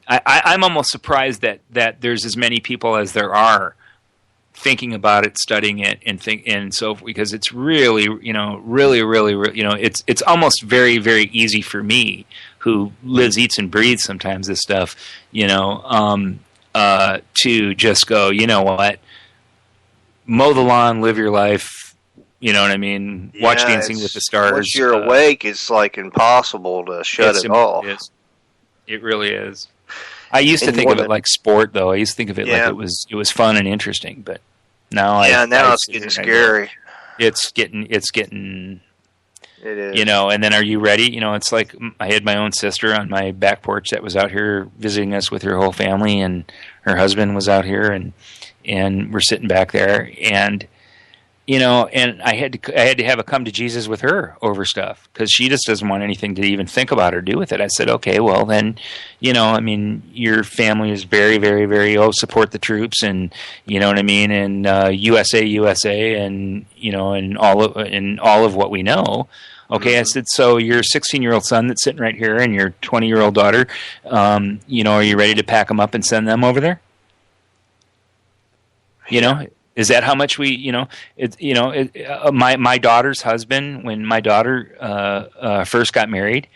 I'm almost surprised that there's as many people as there are thinking about it, studying it, and so because it's really, it's almost very, very easy for me, who lives, eats, and breathes sometimes this stuff, to just go, you know what, mow the lawn, live your life, you know what I mean? Watch Dancing with the Stars. Once you're awake, it's like impossible to shut it off. It really is. I used to think of it like sport, though. I used to think of it like it was fun and interesting, but now it's getting scary. It's getting. It is. And then are you ready? It's like I had my own sister on my back porch that was out here visiting us with her whole family, and her husband was out here, and we're sitting back there, and and I had to have a come to Jesus with her over stuff, because she just doesn't want anything to even think about or do with it. I said, okay, well then, I mean, your family is very, very, very support the troops, and you know what I mean, and USA, and and all of what we know. Okay, I said, so your 16-year-old son that's sitting right here, and your 20-year-old daughter, are you ready to pack them up and send them over there? Is that how much we, my daughter's husband, when my daughter first got married,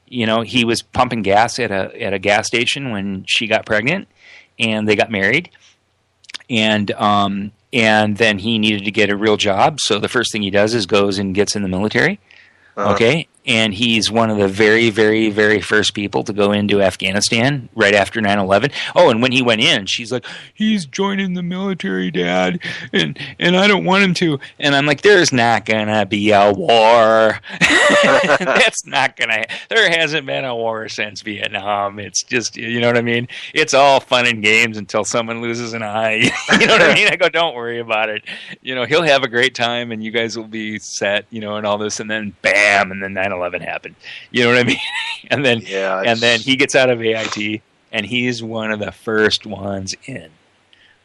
he was pumping gas at a gas station when she got pregnant, and they got married. and then he needed to get a real job. So the first thing he does is goes and gets in the military. Okay. And he's one of the very, very, very first people to go into Afghanistan right after 9/11. Oh, and when he went in, she's like, he's joining the military, Dad, and I don't want him to. And I'm like, there's not going to be a war. That's not going to – there hasn't been a war since Vietnam. It's just – you know what I mean? It's all fun and games until someone loses an eye. You know what I mean? I go, don't worry about it. You know, he'll have a great time and you guys will be set, you know, and all this. And then bam, and then 9/11 happened. You know what I mean? and then he gets out of AIT and he's one of the first ones in.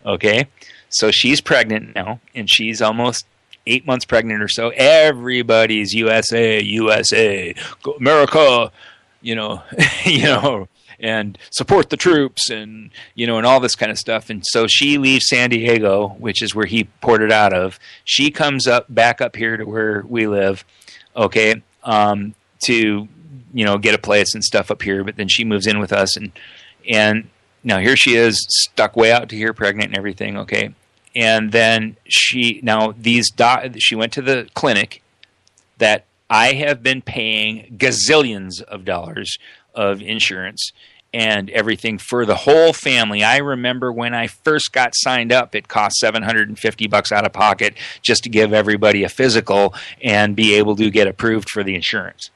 Okay? So she's pregnant now and she's almost 8 months pregnant or so. Everybody's USA, go America, you know, and support the troops and, you know, and all this kind of stuff. And so she leaves San Diego, which is where he ported out of. She comes back up here to where we live. Okay. To, you know, get a place and stuff up here, but then she moves in with us and now here she is stuck way out to here pregnant and everything. Okay. And then she went to the clinic that I have been paying gazillions of dollars of insurance and everything for the whole family. I remember when I first got signed up, it cost $750 out of pocket just to give everybody a physical and be able to get approved for the insurance.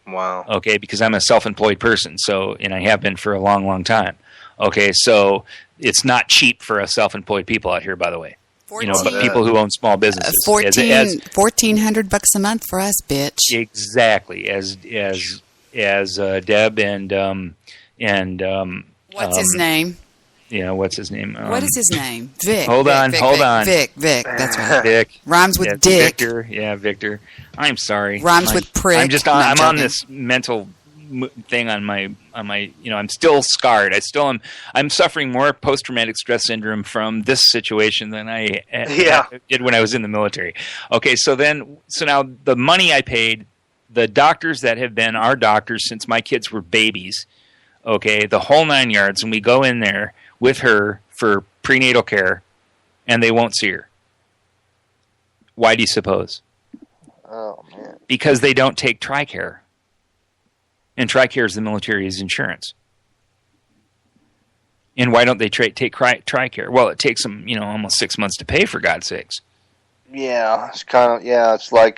Wow. Okay, because I'm a self-employed person, so, and I have been for a long, long time. Okay, so it's not cheap for us self-employed people out here, by the way. You know, but people who own small businesses. $1,400 a month for us, bitch. Exactly, as Deb and what's his name? Yeah, what's his name? What is his name? Vic. Hold on. Vic. That's right. Vic. Rhymes with Dick. Victor. Yeah, Victor. I'm sorry. Rhymes with prick. I'm on this mental thing on my, you know, I'm still scarred. I'm suffering more post-traumatic stress syndrome from this situation than I did when I was in the military. Okay, so now the money I paid, the doctors that have been our doctors since my kids were babies, okay, the whole 9 yards, and we go in there with her for prenatal care, and they won't see her. Why do you suppose? Oh, man. Because they don't take TRICARE. And TRICARE is the military's insurance. And why don't they take TRICARE? Well, it takes them, you know, almost 6 months to pay, for God's sakes. Yeah, it's like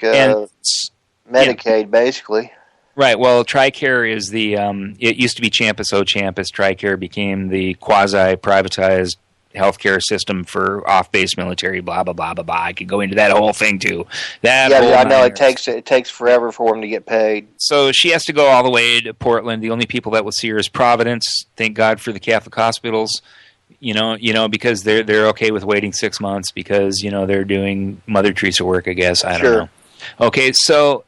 Medicaid, basically. Right. Well, TRICARE is the. It used to be Champus Champus. TRICARE became the quasi-privatized healthcare system for off-base military. Blah blah blah blah blah. I could go into that whole thing too. I know it takes forever for them to get paid. So she has to go all the way to Portland. The only people that will see her is Providence. Thank God for the Catholic hospitals. You know, because they're okay with waiting 6 months because, you know, they're doing Mother Teresa work, I guess. I don't know. Okay, so.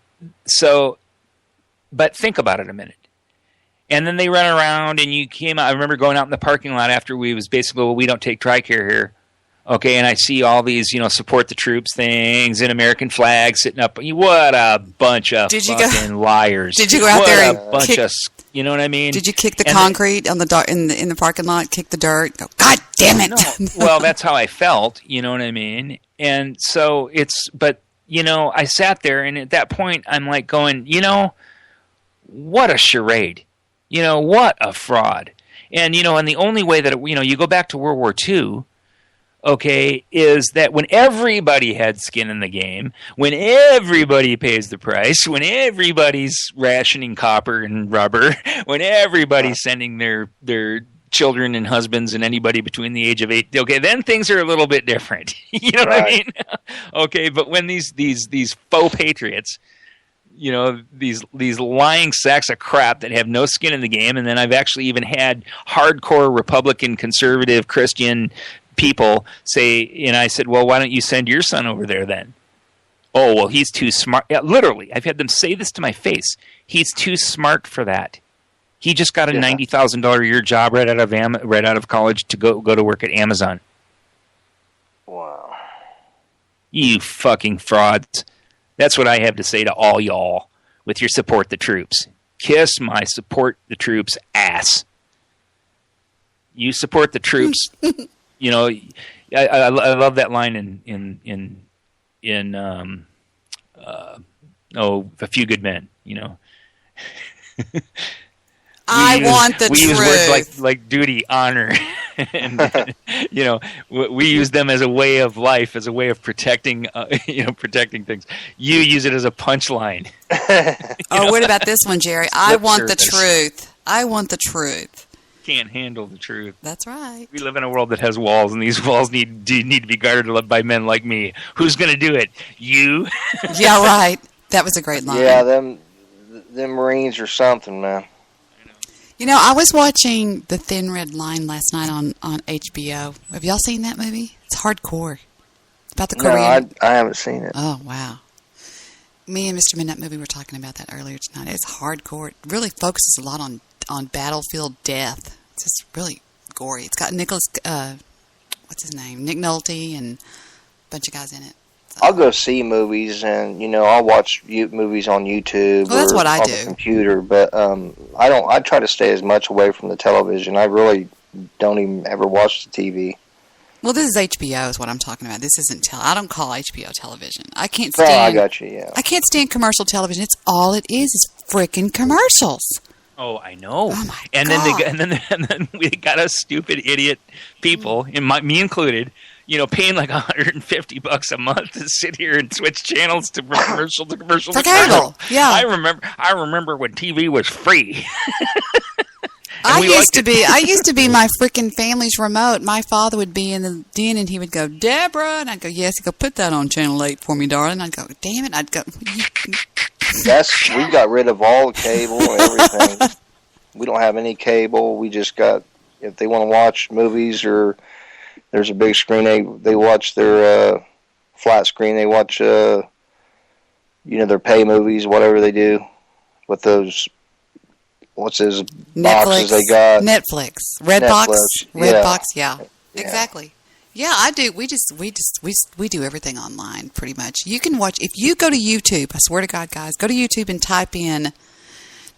But think about it a minute. And then they run around, and you came out. I remember going out in the parking lot after we was basically, well, we don't take TRICARE here. Okay, and I see all these, you know, support the troops things and American flags sitting up. What a bunch of fucking liars. Did you go out there and kick, you know what I mean? Did you kick the concrete on the in the parking lot, kick the dirt? Go, God damn it. No. Well, that's how I felt, you know what I mean? And so but, you know, I sat there, and at that point, I'm like going, you know, what a charade. You know, what a fraud. And, you know, and the only way that, you know, you go back to World War II, okay, is that when everybody had skin in the game, when everybody pays the price, when everybody's rationing copper and rubber, when everybody's sending their children and husbands and anybody between the age of 8, okay, then things are a little bit different. You know what I mean? Okay, but when these faux patriots, you know, these lying sacks of crap that have no skin in the game, and then I've actually even had hardcore Republican, conservative, Christian people say, and I said, well, why don't you send your son over there then? Oh, well, he's too smart. Yeah, literally, I've had them say this to my face. He's too smart for that. He just got a $90,000 a year job right out of college to go to work at Amazon. Wow. You fucking frauds. That's what I have to say to all y'all with your support the troops. Kiss my support the troops ass. You support the troops. You know, I love that line in A Few Good Men. You know, I want the truth. We use words like duty, honor, and you know, we use them as a way of life, as a way of protecting, protecting things. You use it as a punchline. What about this one, Jerry? I want the truth. I want the truth. Can't handle the truth. That's right. We live in a world that has walls, and these walls need to be guarded by men like me. Who's going to do it? You? Yeah, right. That was a great line. Yeah, them Marines or something, man. You know, I was watching The Thin Red Line last night on HBO. Have y'all seen that movie? It's hardcore. It's about the Korean. No, I haven't seen it. Oh, wow. Me and Mr. Midnight Movie were talking about that earlier tonight. It's hardcore. It really focuses a lot on battlefield death. It's just really gory. It's got Nick Nolte, and a bunch of guys in it. So. I'll go see movies, and I'll watch movies on YouTube. Well, that's what I on do. The computer, but I try to stay as much away from the television. I really don't even ever watch the TV. Well, this is HBO, is what I'm talking about. This isn't I don't call HBO television. I can't Oh, stand. I got you. Yeah. I can't stand commercial television. It's all it is frickin' commercials. Oh, I know. Oh my and God. And then we got us stupid idiot people, me included, paying like $150 a month to sit here and switch channels to commercial to commercial. For cable, yeah. I remember when TV was free. I used to be my freaking family's remote. My father would be in the den and he would go, Deborah, and I'd go, yes. He'd go, put that on channel 8 for me, darling. I'd go, damn it. I'd go. We got rid of all the cable and everything. We don't have any cable. We just got, if they want to watch movies or there's a big screen, they watch their flat screen. They watch, their pay movies, whatever they do with those. What's his boxes they got? Netflix, Redbox, yeah, exactly. Yeah, I do. We do everything online pretty much. You can watch if you go to YouTube. I swear to God, guys, go to YouTube and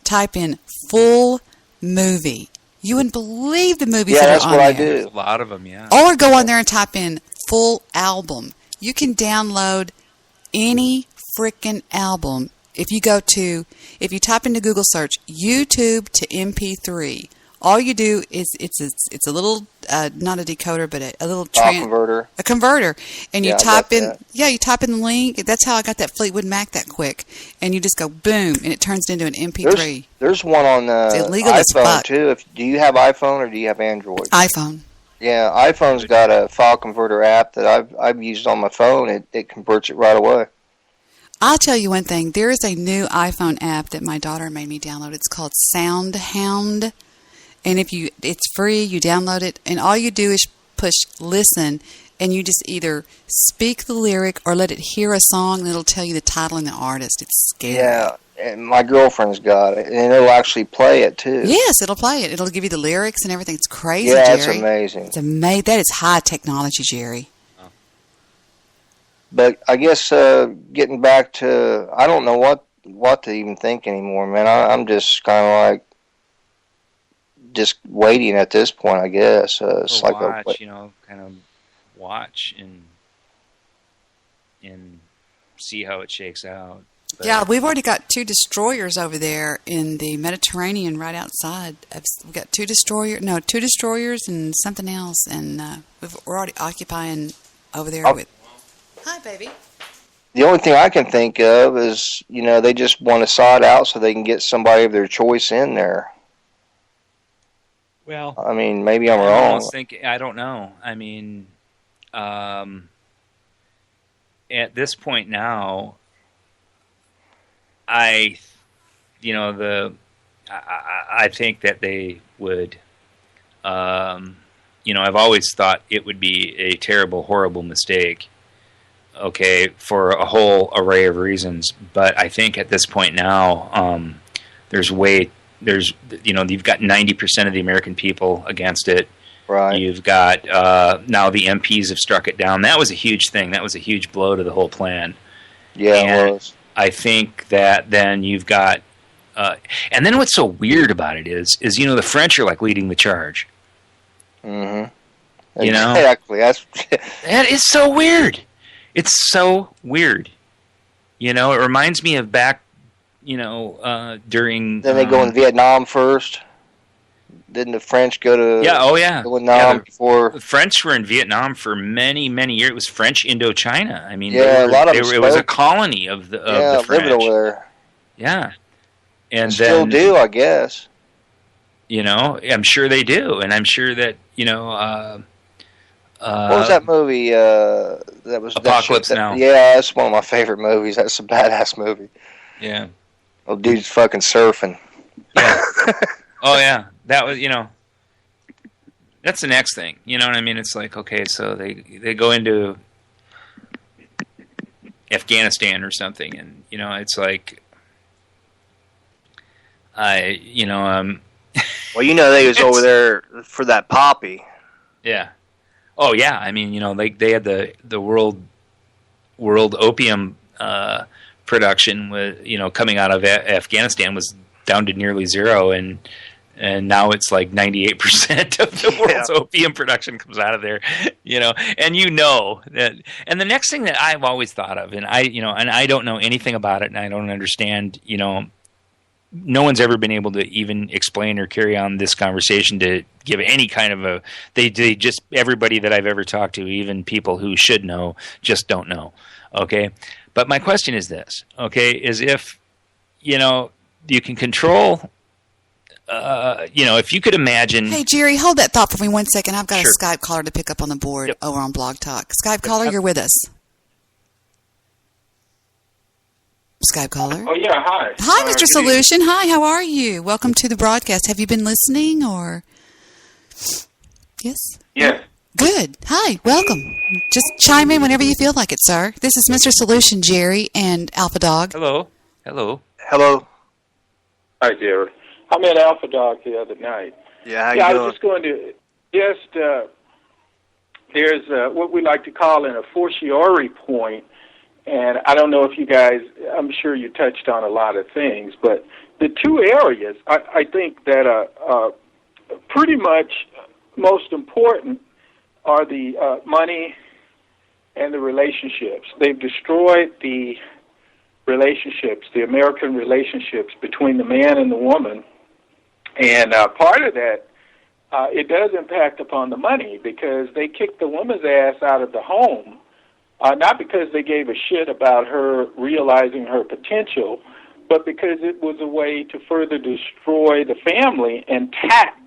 type in full movie. You wouldn't believe the movies that are on there. Yeah, that's what I do. A lot of them, yeah. Or go on there and type in full album. You can download any freaking album. If you type into Google search YouTube to MP3, all you do is it's a little not a decoder but a little converter. A converter, and you type in you type in the link. That's how I got that Fleetwood Mac that quick, and you just go boom, and it turns into an MP3. There's one on iPhone too. Do you have iPhone or do you have Android? iPhone. Yeah, iPhone's got a file converter app that I've used on my phone. It converts it right away. I'll tell you one thing. There is a new iPhone app that my daughter made me download. It's called SoundHound. And it's free, you download it, and all you do is push listen, and you just either speak the lyric or let it hear a song, and it'll tell you the title and the artist. It's scary. Yeah, and my girlfriend's got it, and it'll actually play it, too. Yes, it'll play it. It'll give you the lyrics and everything. It's crazy, Jerry. Yeah, it's amazing. It's amazing. That is high technology, Jerry. But I guess getting back to, I don't know what to even think anymore, man. I'm just kind of like, just waiting at this point, I guess. It's like kind of watch and see how it shakes out. But yeah, we've already got 2 destroyers over there in the Mediterranean right outside. We've got 2 destroyers and something else, and we're already occupying over there with... Hi, baby. The only thing I can think of is, they just want to saw it out so they can get somebody of their choice in there. Well, I mean, maybe I'm wrong. I don't know. I mean, at this point now, I think that they would, I've always thought it would be a terrible, horrible mistake. Okay, for a whole array of reasons, but I think at this point now, you've got 90% of the American people against it. Right. You've got now the MPs have struck it down. That was a huge thing. That was a huge blow to the whole plan. Yeah, and it was. I think that then you've got, and then what's so weird about it is the French are like leading the charge. Mm-hmm. You know? Exactly. That is so weird. It's so weird. You know, it reminds me of back, during... Then they go in Vietnam first. Didn't the French go to Vietnam before? The French were in Vietnam for many, many years. It was French Indochina. I mean, a lot of them it was a colony of the French. Living over there. Yeah. And then, still do, I guess. You know, I'm sure they do. And I'm sure that, what was that movie? That was Apocalypse Now. Yeah, that's one of my favorite movies. That's a badass movie. Yeah. Oh, dude's fucking surfing. Yeah. Oh, yeah. That was, that's the next thing. You know what I mean? It's like, okay, so they go into Afghanistan or something, and, it's like, well, they was over there for that poppy. Yeah. Oh, yeah. I mean, they had the world opium production with, coming out of Afghanistan was down to nearly zero, and now it's like 98% of the world's opium production comes out of there, and that. And the next thing that I've always thought of, and I don't know anything about it, and I don't understand, no one's ever been able to even explain or carry on this conversation to give any kind of they just, everybody that I've ever talked to, even people who should know, just don't know. Okay. But my question is this, okay, is if, you can control, if you could imagine. Hey, Jerry, hold that thought for me 1 second. I've got a Skype caller to pick up on the board over on Blog Talk. Skype caller, you're with us. Skype caller. Oh, yeah, hi. Hi, Mr. Solution. Hi, how are you? Welcome to the broadcast. Have you been listening, or? Yes? Yes. Good. Hi, welcome. Just chime in whenever you feel like it, sir. This is Mr. Solution, Jerry, and Alpha Dog. Hello. Hi, Jerry. I met Alpha Dog the other night. Yeah, how you doing? I was just going to there's what we like to call an a fortiori point, and I don't know if you guys, I'm sure you touched on a lot of things, but the two areas I think that are pretty much most important are the money and the relationships. They've destroyed the relationships, the American relationships between the man and the woman. And part of that, it does impact upon the money, because they kicked the woman's ass out of the home, not because they gave a shit about her realizing her potential, but because it was a way to further destroy the family and tax.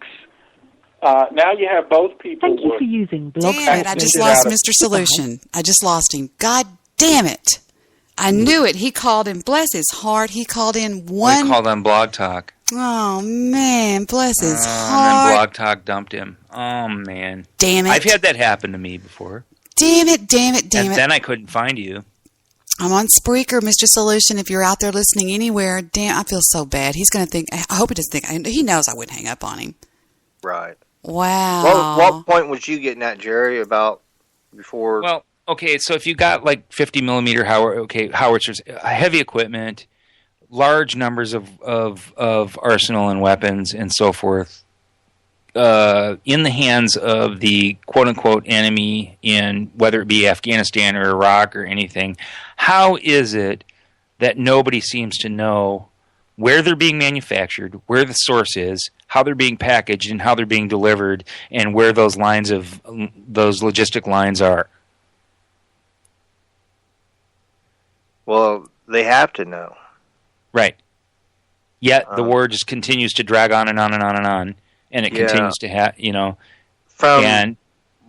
Now you have both people. Thank you for using Blog. Damn it, I just lost Mr. Solution. I just lost him. God damn it. I knew it. He called in. Bless his heart. He called in one. We called on Blog Talk. Oh, man. Bless his heart. And then Blog Talk dumped him. Oh, man. Damn it. I've had that happen to me before. Damn it. And then I couldn't find you. I'm on Spreaker, Mr. Solution. If you're out there listening anywhere, damn, I feel so bad. He's going to think, I hope he doesn't think, he knows I wouldn't hang up on him. Right. Wow. What point was you getting at, Jerry, about before? Well, okay, so if you got like 50 millimeter howitzers, heavy equipment, large numbers of arsenal and weapons and so forth, in the hands of the quote unquote enemy, in whether it be Afghanistan or Iraq or anything, how is it that nobody seems to know where they're being manufactured, where the source is, how they're being packaged, and how they're being delivered, and where those logistic lines are? Well, they have to know. Right. Yet the war just continues to drag on and on and on and on, and it continues to have, From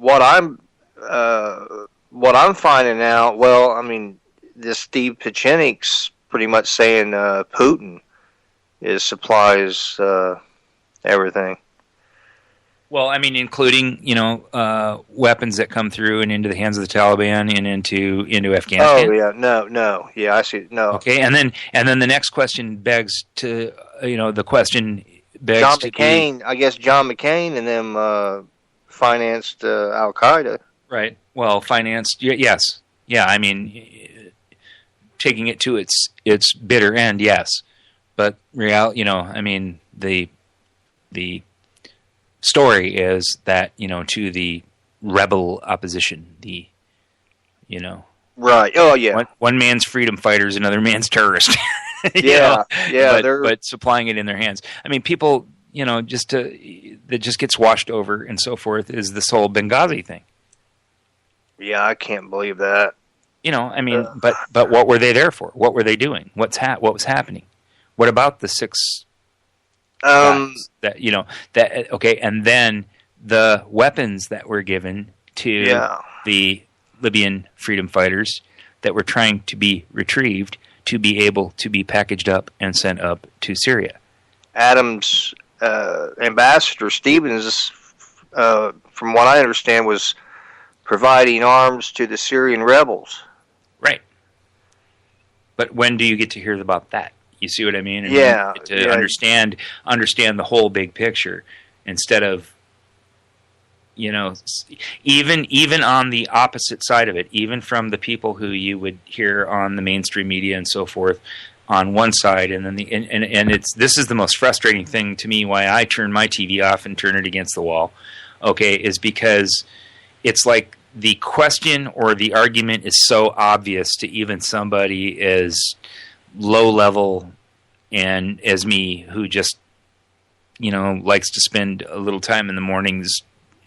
what I'm finding out, well, I mean, this Steve Pieczenik's pretty much saying Putin supplies everything. Well, I mean, including weapons that come through and into the hands of the Taliban and into Afghanistan. Oh yeah, no, yeah, I see. No. Okay, and then the next question begs to the question begs John to McCain. I guess John McCain and them financed Al Qaeda. Right. Well, financed. Yes. Yeah. I mean, taking it to its bitter end. Yes. But I mean, the story is that to the rebel opposition. Right. Oh yeah. One man's freedom fighters, another man's terrorist. Yeah. But supplying it in their hands. I mean, people, that just gets washed over and so forth is this whole Benghazi thing. Yeah, I can't believe that. But what were they there for? What were they doing? What was happening? What about the 6 guys and then the weapons that were given to the Libyan freedom fighters that were trying to be retrieved to be able to be packaged up and sent up to Syria. Adams' ambassador Stevens, from what I understand, was providing arms to the Syrian rebels. Right. But when do you get to hear about that? You see what I mean? And yeah. You get to understand the whole big picture instead of, even on the opposite side of it, even from the people who you would hear on the mainstream media and so forth on one side, and then this is the most frustrating thing to me, why I turn my TV off and turn it against the wall, is because it's like the question or the argument is so obvious to even somebody as low level and as me, who just, likes to spend a little time in the mornings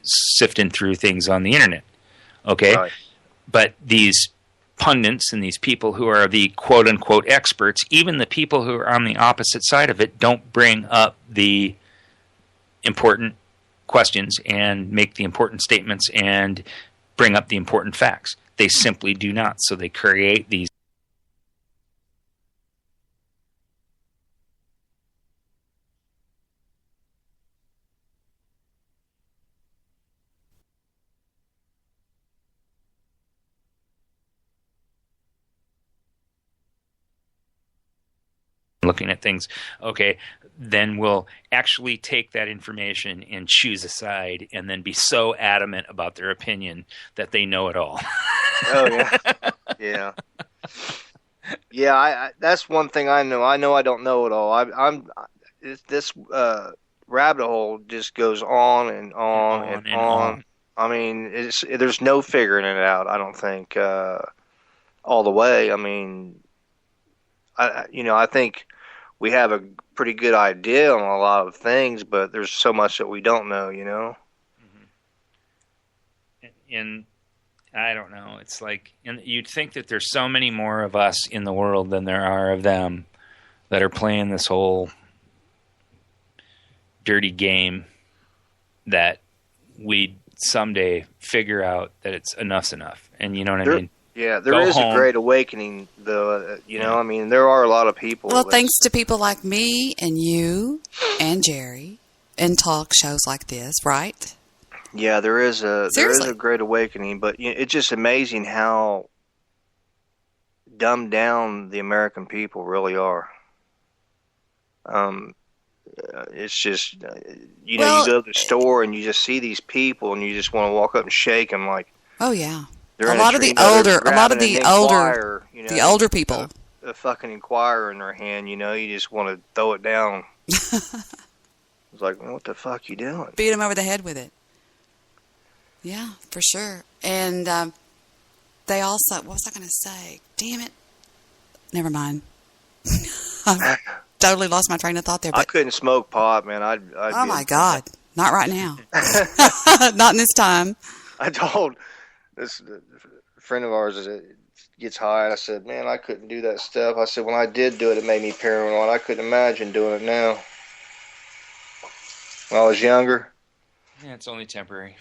sifting through things on the internet. Okay. Right. But these pundits and these people who are the quote unquote experts, even the people who are on the opposite side of it, don't bring up the important questions and make the important statements and bring up the important facts. They simply do not. So they create these looking at things, then we'll actually take that information and choose a side and then be so adamant about their opinion that they know it all. Oh, yeah. Yeah. Yeah, I that's one thing I know. I know I don't know it all. This rabbit hole just goes on and on and on. I mean, there's no figuring it out, I don't think, all the way. I mean, I think we have a pretty good idea on a lot of things, but there's so much that we don't know, Mm-hmm. And I don't know. It's like, and you'd think that there's so many more of us in the world than there are of them that are playing this whole dirty game, that we'd someday figure out that enough's enough. And you know what I mean? Yeah, there is a great awakening, though. I mean, there are a lot of people. Well, thanks to people like me and you and Jerry and talk shows like this, right? Yeah, there is a great awakening, but it's just amazing how dumbed down the American people really are. It's just you go to the store and you just see these people and you just want to walk up and shake them like. Oh yeah. A lot of the older people. A fucking Inquirer in their hand, you just want to throw it down. It's like, what the fuck you doing? Beat them over the head with it. Yeah, for sure. And they also, what was I going to say? Damn it. Never mind. I totally lost my train of thought there. But I couldn't smoke pot, man. oh my God. Not right now. Not in this time. I told this friend of ours gets high, and I said, man, I couldn't do that stuff. I said, when I did do it, it made me paranoid. I couldn't imagine doing it now. When I was younger. Yeah, it's only temporary.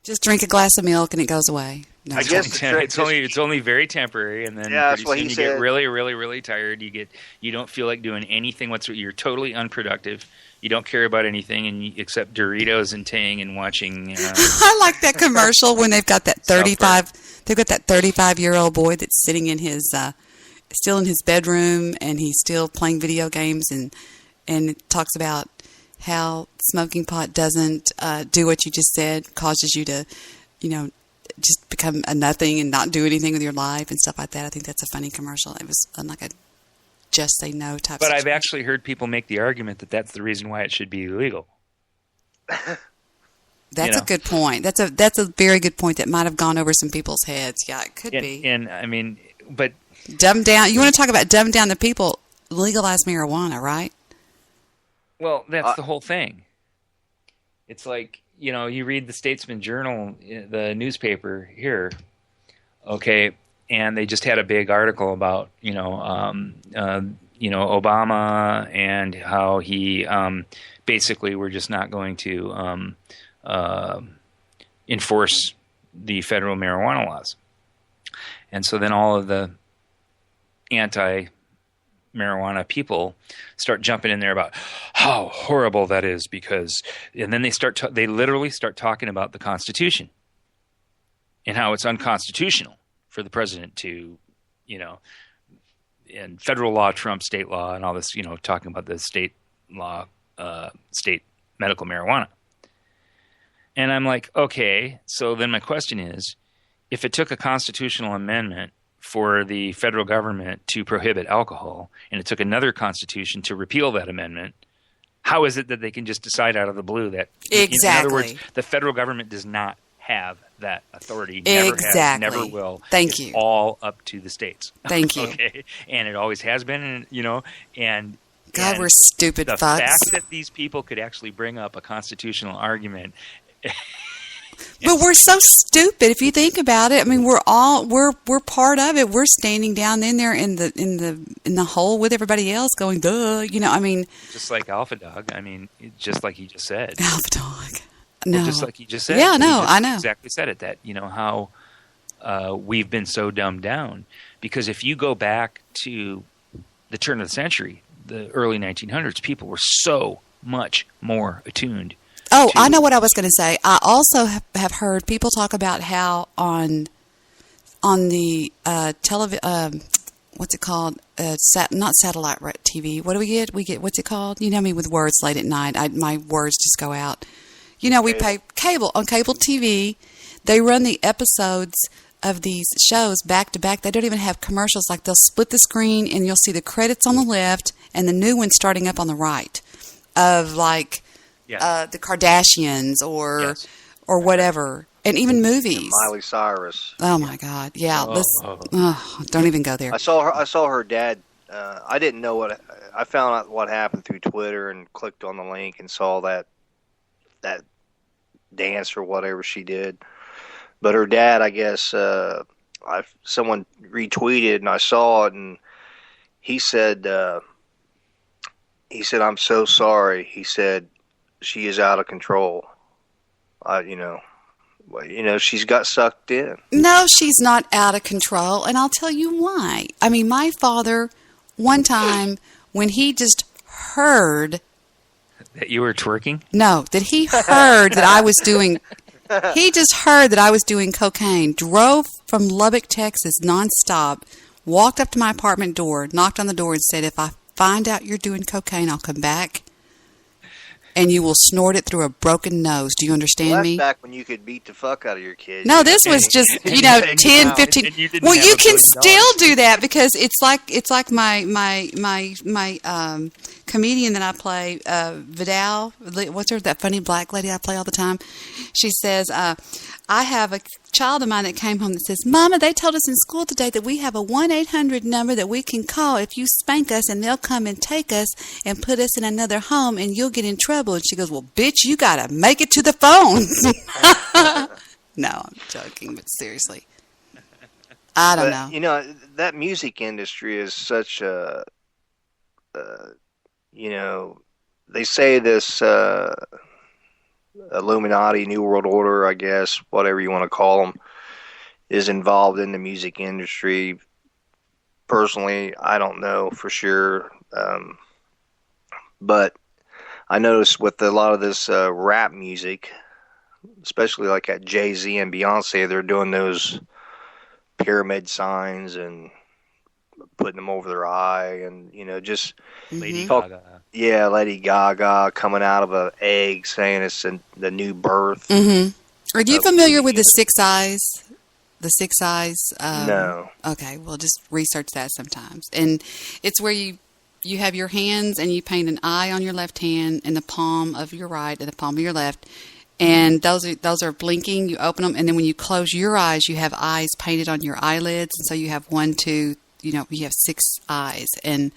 Just drink a glass of milk and it goes away. No, I guess it's only very temporary, and then pretty soon you get really, really, really tired. You don't feel like doing anything whatsoever. You're totally unproductive. You don't care about anything except Doritos and Tang and watching. I like that commercial when they've got that 35-year-old boy that's sitting in his still in his bedroom, and he's still playing video games, and it talks about how smoking pot doesn't do what you just said, causes you to, just become a nothing and not do anything with your life and stuff like that. I think that's a funny commercial. It was like a just say no type. But situation. I've actually heard people make the argument that that's the reason why it should be illegal. That's a good point. That's a very good point that might have gone over some people's heads. Yeah, it could be. And I mean, but dumb down. You want to talk about dumb down the people? Legalize marijuana, right? Well, that's the whole thing. It's like, you read the Statesman Journal, the newspaper here, okay, and they just had a big article about, Obama and how he basically we're just not going to enforce the federal marijuana laws. And so then all of the anti-marijuana people start jumping in there about how horrible that is and then they literally start talking about the Constitution and how it's unconstitutional for the president to, and federal law trumps state law and all this, talking about the state law, state medical marijuana. And I'm like, okay, so then my question is, if it took a constitutional amendment for the federal government to prohibit alcohol, and it took another constitution to repeal that amendment, how is it that they can just decide out of the blue that, exactly. In other words, the federal government does not have that authority, never has, never will. Thank you. All up to the states. Thank you. Okay, and it always has been, and God, we're stupid the fucks. The fact that these people could actually bring up a constitutional argument. But we're so stupid if you think about it. I mean, we're part of it. We're standing down in there in the hole with everybody else, going, duh. I mean, just like Alpha Dog. I mean, just like he just said. Alpha Dog. No, well, just like he just said. Yeah, no, I know exactly said it. That how we've been so dumbed down, because if you go back to the turn of the century, the early 1900s, people were so much more attuned. Oh, I know what I was going to say. I also have heard people talk about how on the television, what's it called? Not satellite TV. What do we get? We get, what's it called? You know me with words late at night. My words just go out. We pay cable. On cable TV, they run the episodes of these shows back to back. They don't even have commercials. Like, they'll split the screen and you'll see the credits on the left and the new one starting up on the right of, like, the Kardashians or whatever, and even movies. And Miley Cyrus. Oh my God! Yeah, don't even go there. I saw her dad. I didn't know what. I found out what happened through Twitter and clicked on the link and saw that dance or whatever she did. But her dad, I guess, someone retweeted and I saw it, and he said, "I'm so sorry." He said, "She is out of control." She's got sucked in. No, she's not out of control, and I'll tell you why. I mean, my father, one time, when he just heard that you were twerking? No, that he heard that I was doing. He just heard that I was doing cocaine. Drove from Lubbock, Texas, nonstop. Walked up to my apartment door, knocked on the door, and said, "If I find out you're doing cocaine, I'll come back. And you will snort it through a broken nose." Do you understand me? That's back when you could beat the fuck out of your kids. No, this was just, 10, 15. Well, you can still do that because it's like my comedian that I play, Vidal. What's her, that funny black lady I play all the time? She says, I have a child of mine that came home that says, "Mama, they told us in school today that we have a 1-800 number that we can call if you spank us, and they'll come and take us and put us in another home, and you'll get in trouble." And she goes, "Well, bitch, you got to make it to the phone." No, I'm joking, but seriously. I don't know. That music industry is such a, they say this Illuminati, New World Order, I guess, whatever you want to call them, is involved in the music industry. Personally, I don't know for sure. But I noticed with a lot of this rap music, especially like at Jay-Z and Beyonce, they're doing those pyramid signs and putting them over their eye, and just Lady Gaga. Yeah, Lady Gaga coming out of an egg saying it's the new birth. Mm-hmm. Are you familiar with the 6 eyes? The 6 eyes? No. Okay, well, just research that sometimes. And it's where you have your hands and you paint an eye on your left hand and the palm of your right and the palm of your left. And those are blinking. You open them, and then when you close your eyes, you have eyes painted on your eyelids. And so you have 1, 2, you have 6 eyes. And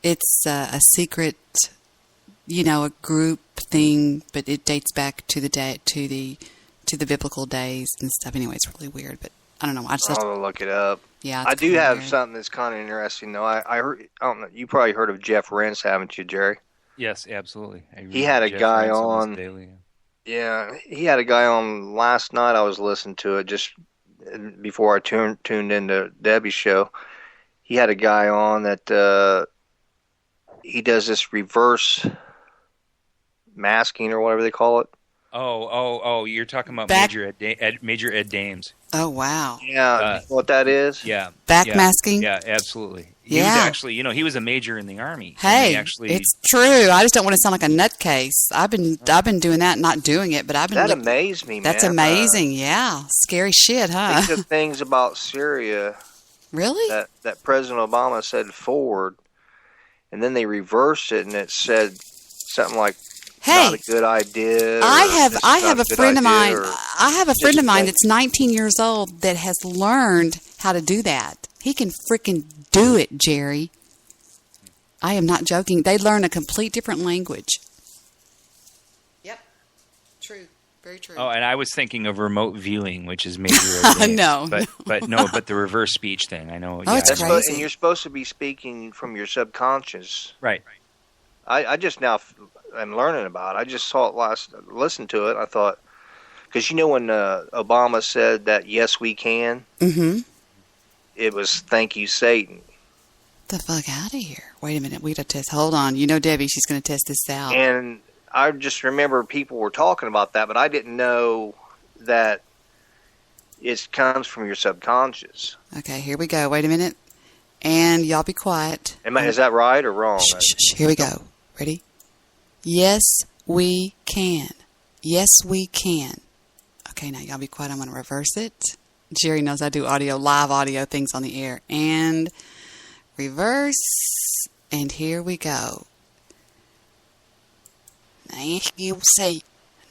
it's a secret, a group thing, but it dates back to the biblical days and stuff. Anyway, it's really weird, but I don't know. I'll look it up. Yeah, I do have something that's kind of interesting, though. I heard. I don't know. You probably heard of Jeff Rentz, haven't you, Jerry? Yes, absolutely. He had a guy on. Daily. Yeah, he had a guy on last night. I was listening to it just before I tuned into Debbie's show. He had a guy on that he does this reverse masking or whatever they call it. Oh! You're talking about Major Ed Dames. Oh, wow. Yeah, what that is? Yeah. Backmasking? Yeah, absolutely. He Yeah. was actually, he was a major in the Army. Hey, it's true. I just don't want to sound like a nutcase. I've been doing that, not doing it, but I've been. That amazed me, man. That's amazing. Yeah, scary shit, huh? Think of things about Syria. Really? That President Obama said forward, and then they reversed it, and it said something like, "Hey, not a good idea." I have a friend of mine. I have a friend of mine like, that's 19 years old that has learned how to do that. He can freaking do it, Jerry. I am not joking. They learn a complete different language. Yep. True. Very true. Oh, and I was thinking of remote viewing, which is Major Ed Dames. No. But the reverse speech thing. I know. Oh, it's crazy. And you're supposed to be speaking from your subconscious. Right. I just now am learning about it. I just saw it listened to it. I thought, because when Obama said that, yes, we can, it was thank you, Satan. The fuck out of here. Wait a minute. We got to test. Hold on. Debbie, she's going to test this out. And I just remember people were talking about that, but I didn't know that it comes from your subconscious. Okay, here we go. Wait a minute. And y'all be quiet. Is that right or wrong? Shh. Here we go. Ready? Yes, we can. Yes, we can. Okay, now y'all be quiet. I'm going to reverse it. Jerry knows I do live audio things on the air. And reverse. And here we go. Thank you, say.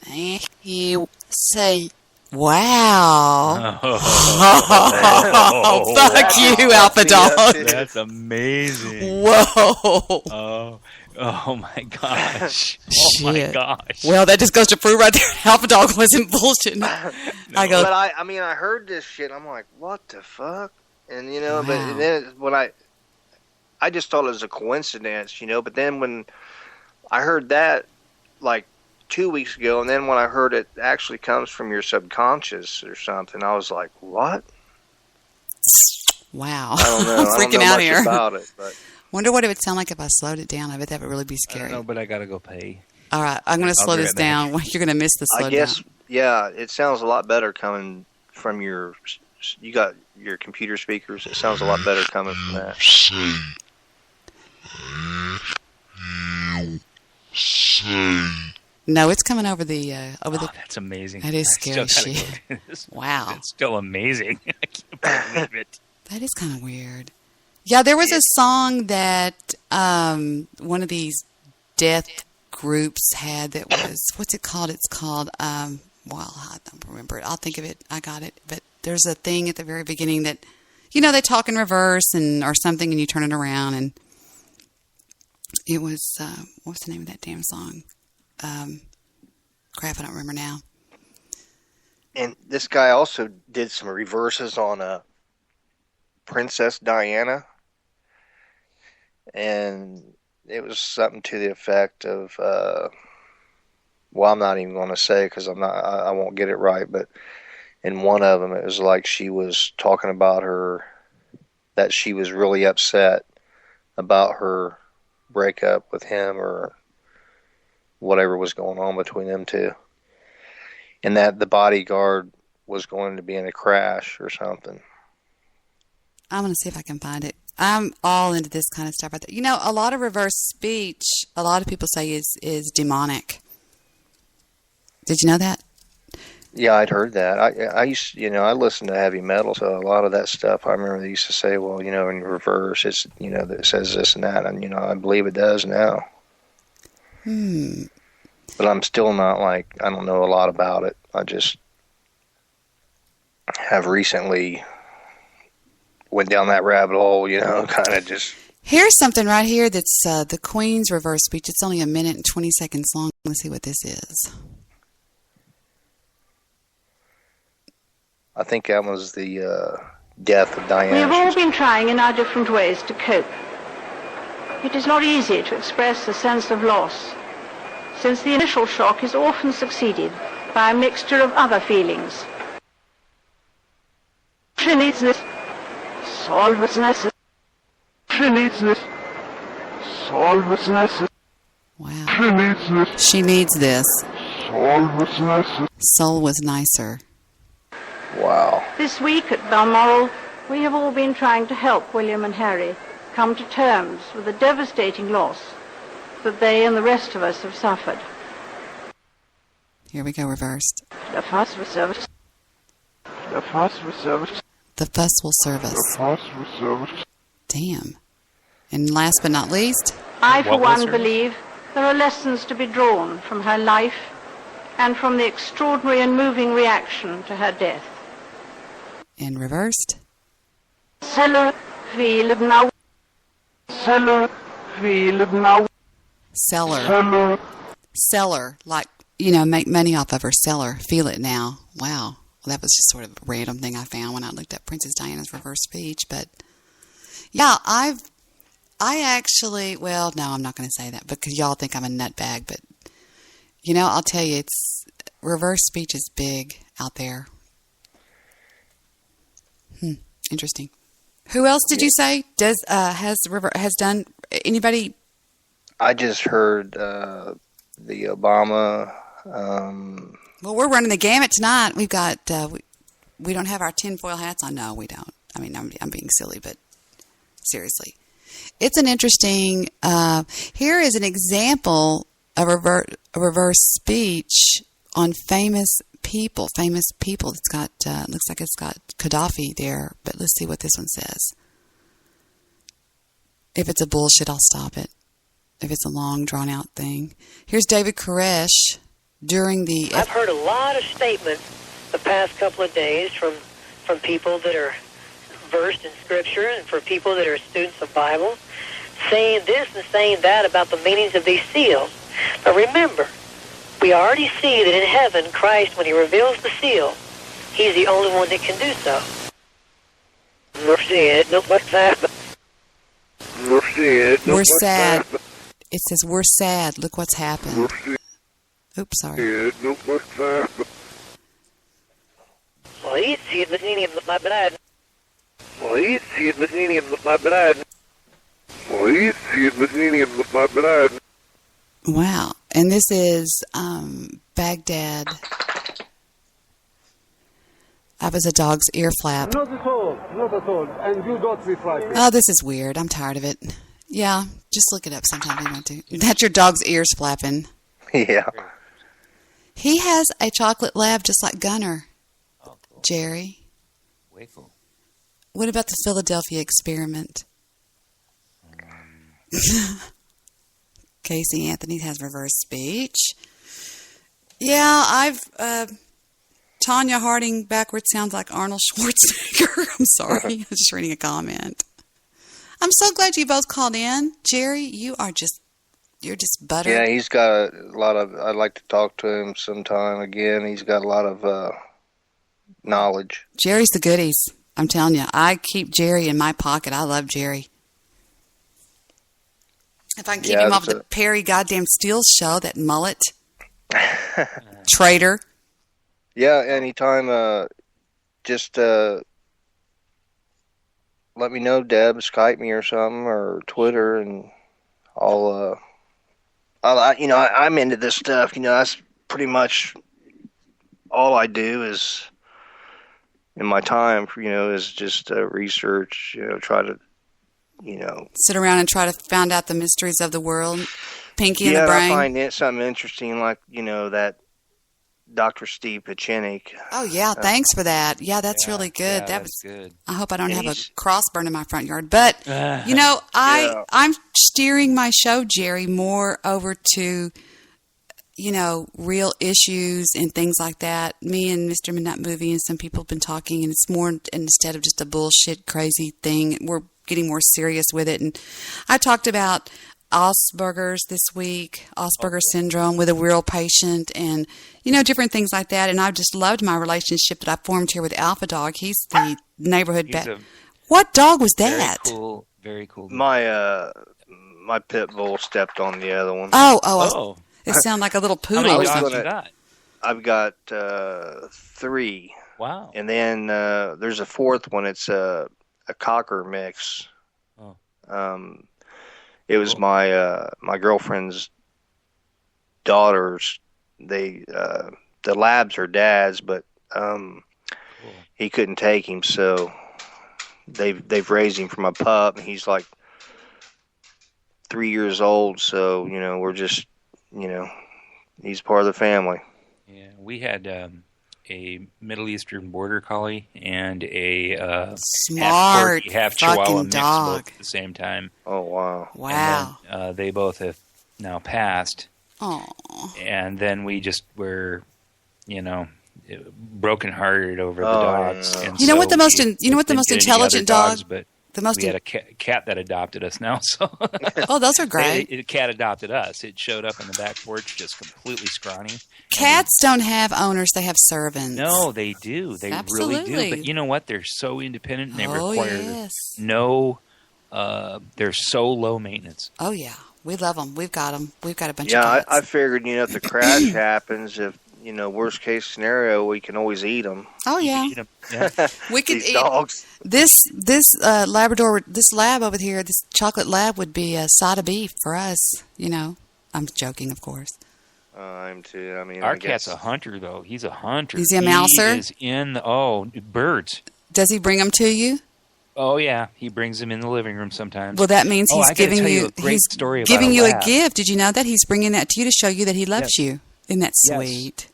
Thank you, say. Wow. Oh, fuck you, Alpha Dog. That's amazing. Whoa. Oh my gosh. Shit. Oh my gosh. Well, that just goes to prove right there Alpha Dog wasn't bullshitting. No. But I heard this shit. I'm like, what the fuck? And wow. But then when I just thought it was a coincidence, But then when I heard that, like 2 weeks ago, and then when I heard it actually comes from your subconscious or something, I was like, what? Wow. I don't know. I'm freaking out here. About it, but. Wonder what it would sound like if I slowed it down. I bet that would really be scary. I don't know, but I gotta go pay. All right, I'm going to slow this down. You're going to miss the slow down. I guess, yeah, it sounds a lot better coming from you got your computer speakers. It sounds a lot better coming from that. No, it's coming over the That's amazing. That is scary shit. Wow. It's still amazing. I can't believe it. That is kind of weird. Yeah, there was a song that one of these death groups had that was, what's it called? It's called, I don't remember it. I'll think of it. I got it. But there's a thing at the very beginning that, they talk in reverse or something, and you turn it around, and it was, what's the name of that damn song? Crap, I don't remember now. And this guy also did some reverses on Princess Diana. And it was something to the effect of, I'm not even going to say because I won't get it right, but in one of them it was like she was talking about that she was really upset about her breakup with him or whatever was going on between them two. And that the bodyguard was going to be in a crash or something. I'm going to see if I can find it. I'm all into this kind of stuff right there. A lot of reverse speech, a lot of people say is demonic. Did you know that? Yeah, I'd heard that. I used, I listened to heavy metal, so a lot of that stuff, I remember they used to say, well, in reverse, it's, that it says this and that, and, I believe it does now. But I'm still not I don't know a lot about it. I just have recently went down that rabbit hole, kind of just. Here's something right here that's the Queen's reverse speech. It's only 1 minute and 20 seconds long. Let's see what this is. I think that was the death of Diana. We have all been trying in our different ways to cope. It is not easy to express the sense of loss, since the initial shock is often succeeded by a mixture of other feelings. She needs this. Solve what's necessary. She needs this. Solve what's necessary. Wow. She needs this. She needs this. Solve what's necessary. Soul was nicer. Wow. This week at Balmoral, we have all been trying to help William and Harry come to terms with the devastating loss that they and the rest of us have suffered. Here we go, reversed. The fuss will service. The fuss will service. The fuss will serve us. The fuss will service. Damn. And last but not least, I, for one, believe there are lessons to be drawn from her life and from the extraordinary and moving reaction to her death. and reversed. Seller, feel now. Seller, feel now. Seller. Seller, like, make money off of her. Seller, feel it now. Wow. Well, that was just sort of a random thing I found when I looked up Princess Diana's reverse speech. But, yeah, I actually, well, no, I'm not going to say that because y'all think I'm a nutbag. But, I'll tell you, reverse speech is big out there. Interesting. Who else did you say has done anybody? I just heard the Obama. Well, we're running the gamut tonight. We've got we don't have our tinfoil hats on. No, we don't. I mean, I'm being silly, but seriously, it's an interesting. Here is an example of a reverse speech on famous people. It's got looks like it's got Gaddafi there, but let's see what this one says. If it's a bullshit, I'll stop it. If it's a long, drawn-out thing. Here's David Koresh during the... I've heard a lot of statements the past couple of days from people that are versed in Scripture and for people that are students of Bible, saying this and saying that about the meanings of these seals. But remember, we already see that in heaven, Christ, when he reveals the seal, he's the only one that can do so. We're sad. It says, we're sad. Look what's happened. Oops, sorry. Wow. And this is Baghdad. I was a dog's ear flap. Not at all. And you don't be frightened. Oh, this is weird. I'm tired of it. Yeah, just look it up sometime if you want to. That's your dog's ears flapping. Yeah. He has a chocolate lab just like Gunner. Oh, cool. Jerry. Way cool. What about the Philadelphia experiment? Casey Anthony has reverse speech. Yeah, Tanya Harding backwards sounds like Arnold Schwarzenegger. I'm sorry. I was just reading a comment. I'm so glad you both called in. Jerry, you're just butter. Yeah, he's got a lot of, I'd like to talk to him sometime again. He's got a lot of knowledge. Jerry's the goodies. I'm telling you, I keep Jerry in my pocket. I love Jerry. If I can keep him off the Perry goddamn Steele show, that mullet. Traitor. Yeah, anytime, just let me know, Deb. Skype me or something, or Twitter, and I'm into this stuff. That's pretty much all I do is in my time. Is just research. Try to, sit around and try to find out the mysteries of the world. Pinky in the brain. Yeah, I find it something interesting, like that. Dr. Steve Pachinik. Oh, yeah. Thanks for that. Yeah, that's really good. Yeah, that was good. I hope I don't have a cross burn in my front yard. But, I'm steering my show, Jerry, more over to, real issues and things like that. Me and Mr. Midnight Movie and some people have been talking, and it's more, instead of just a bullshit crazy thing, we're getting more serious with it. And I talked about Asperger's this week, Asperger's syndrome with a real patient, and different things like that. And I've just loved my relationship that I formed here with Alpha Dog. He's the neighborhood What dog was that? Very cool. My pit bull stepped on the other one. Oh. It sounded like a little poodle. How or many something. dogs you got? I've got 3. Wow. And then there's a fourth one. It's a cocker mix. Oh. It was my girlfriend's daughters. The labs are dad's, but he couldn't take him, so they've raised him from a pup, and he's like 3 years old. So we're just he's part of the family. Yeah, we had a Middle Eastern border collie and a smart half Chihuahua mix dog both at the same time. Oh wow! Wow! And then, they both have now passed. Oh. And then we just were, brokenhearted over the dogs. Yeah. And You know what so the most intelligent dog? But The most we had a cat that adopted us now. So oh, those are great. The cat adopted us. It showed up on the back porch just completely scrawny. Cats don't have owners; they have servants. No, they do. They Absolutely. really do. But you know what? They're so independent, and they require yes. no. They're so low maintenance. Oh yeah, we love them. We've got them. We've got a bunch of Yeah, cats. I figured if the crash happens, if worst case scenario, we can always eat them. Oh yeah, You know, yeah. we could These eat dogs. this Labrador. This lab over here, this chocolate lab, would be a side of beef for us. I'm joking, of course. I'm too. I mean, Our I guess. cat's a hunter, though. He's a hunter. Is he a mouser? He is in birds. Does he bring them to you? Oh yeah, he brings them in the living room sometimes. Well, that means he's I gotta giving tell you a great story about giving you a lab. gift. Did you know that he's bringing that to you to show you that he loves you? Isn't that Yes. sweet?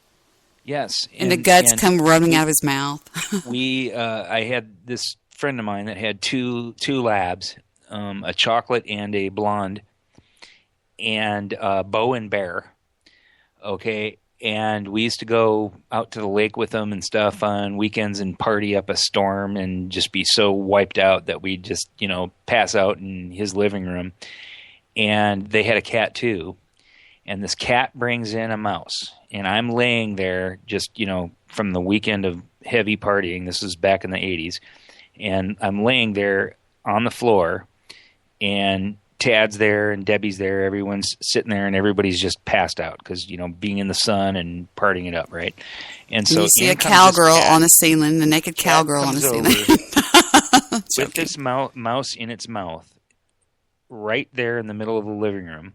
Yes, And the guts come running out of his mouth. I had this friend of mine that had two labs, a chocolate and a blonde, and Bo and Bear. Okay, and we used to go out to the lake with them and stuff on weekends and party up a storm and just be so wiped out that we'd just pass out in his living room. And they had a cat too, and this cat brings in a mouse, and I'm laying there just from the weekend of heavy partying. This was back in the 80s, and I'm laying there on the floor, and Tad's there and Debbie's there. Everyone's sitting there, and everybody's just passed out because being in the sun and partying it up, right? And so you see a cowgirl on the ceiling, the naked cowgirl on the ceiling, with this mouse in its mouth, right there in the middle of the living room,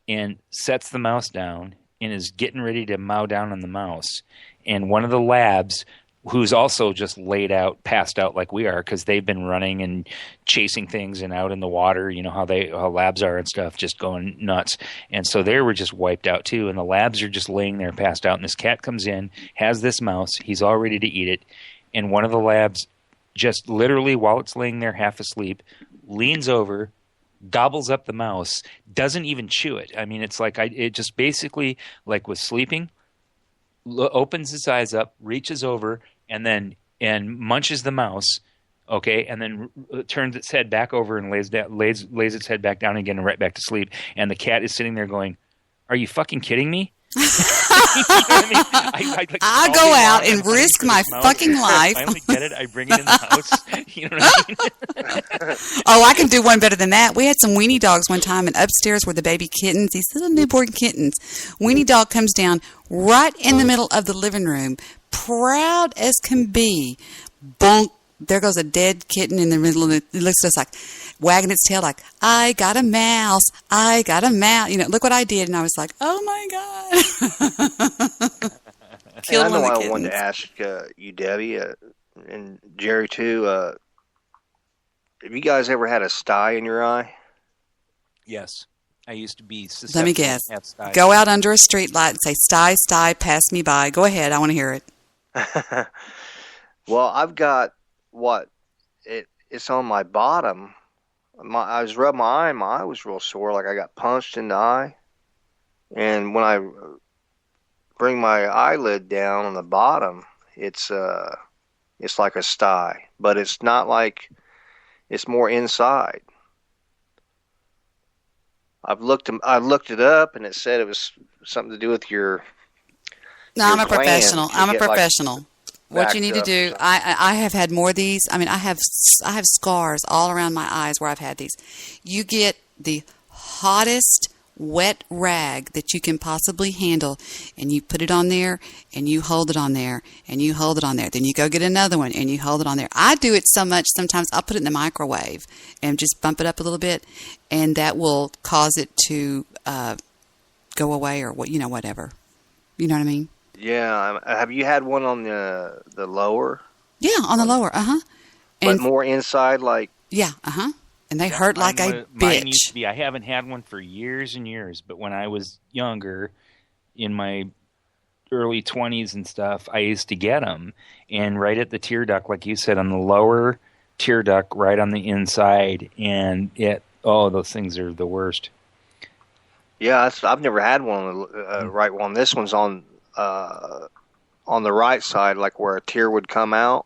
and sets the mouse down and is getting ready to mow down on the mouse. And one of the labs, who's also just laid out, passed out like we are, because they've been running and chasing things and out in the water, how labs are and stuff, just going nuts. And so they were just wiped out too. And the labs are just laying there passed out. And this cat comes in, has this mouse, he's all ready to eat it. And one of the labs just literally, while it's laying there half asleep, leans over, gobbles up the mouse, doesn't even chew it. I mean, it's like it just basically, like was sleeping, opens its eyes up, reaches over, and munches the mouse, okay, and then turns its head back over and lays its head back down again and right back to sleep. And the cat is sitting there going, "Are you fucking kidding me?" You know what I mean? I go out and risk my fucking life. I finally get it. I bring it in the house. You know what I mean? Oh, I can do one better than that. We had some weenie dogs one time, and upstairs were the baby kittens, these little newborn kittens. Weenie dog comes down right in the middle of the living room, proud as can be. Bonk. There goes a dead kitten in the middle of it. It looks just like wagging its tail like, I got a mouse. I got a mouse. Look what I did. And I was like, oh, my God. Killed I know one of the I wanted kittens. to ask you, Debbie, and Jerry, too. Have you guys ever had a sty in your eye? Yes. I used to be susceptible. Let me guess. to have styes. Go out under a street light and say, sty, sty, pass me by. Go ahead. I want to hear it. Well, I've got it's on my bottom. I was rubbing my eye, and my eye was real sore, like I got punched in the eye. And when I bring my eyelid down on the bottom, it's like a sty, but it's not like, it's more inside. I looked it up, and it said it was something to do with your. No, I'm a professional. I'm a get, like, professional. What you need to backed up do, or something. I have had more of these. I mean, I have scars all around my eyes where I've had these. You get the hottest wet rag that you can possibly handle, and you put it on there, and you hold it on there, and you hold it on there. Then you go get another one, and you hold it on there. I do it so much, sometimes I'll put it in the microwave and just bump it up a little bit, and that will cause it to go away or whatever. You know what I mean? Yeah. Have you had one on the lower? Yeah, on the lower. But more inside, like. Yeah. And they hurt like a Mine used bitch. to be, I haven't had one for years and years, but when I was younger, in my early 20s and stuff, I used to get them. And right at the tear duct, like you said, on the lower tear duct, right on the inside. And those things are the worst. Yeah, I've never had one on the right one. This one's on the right side, like where a tear would come out.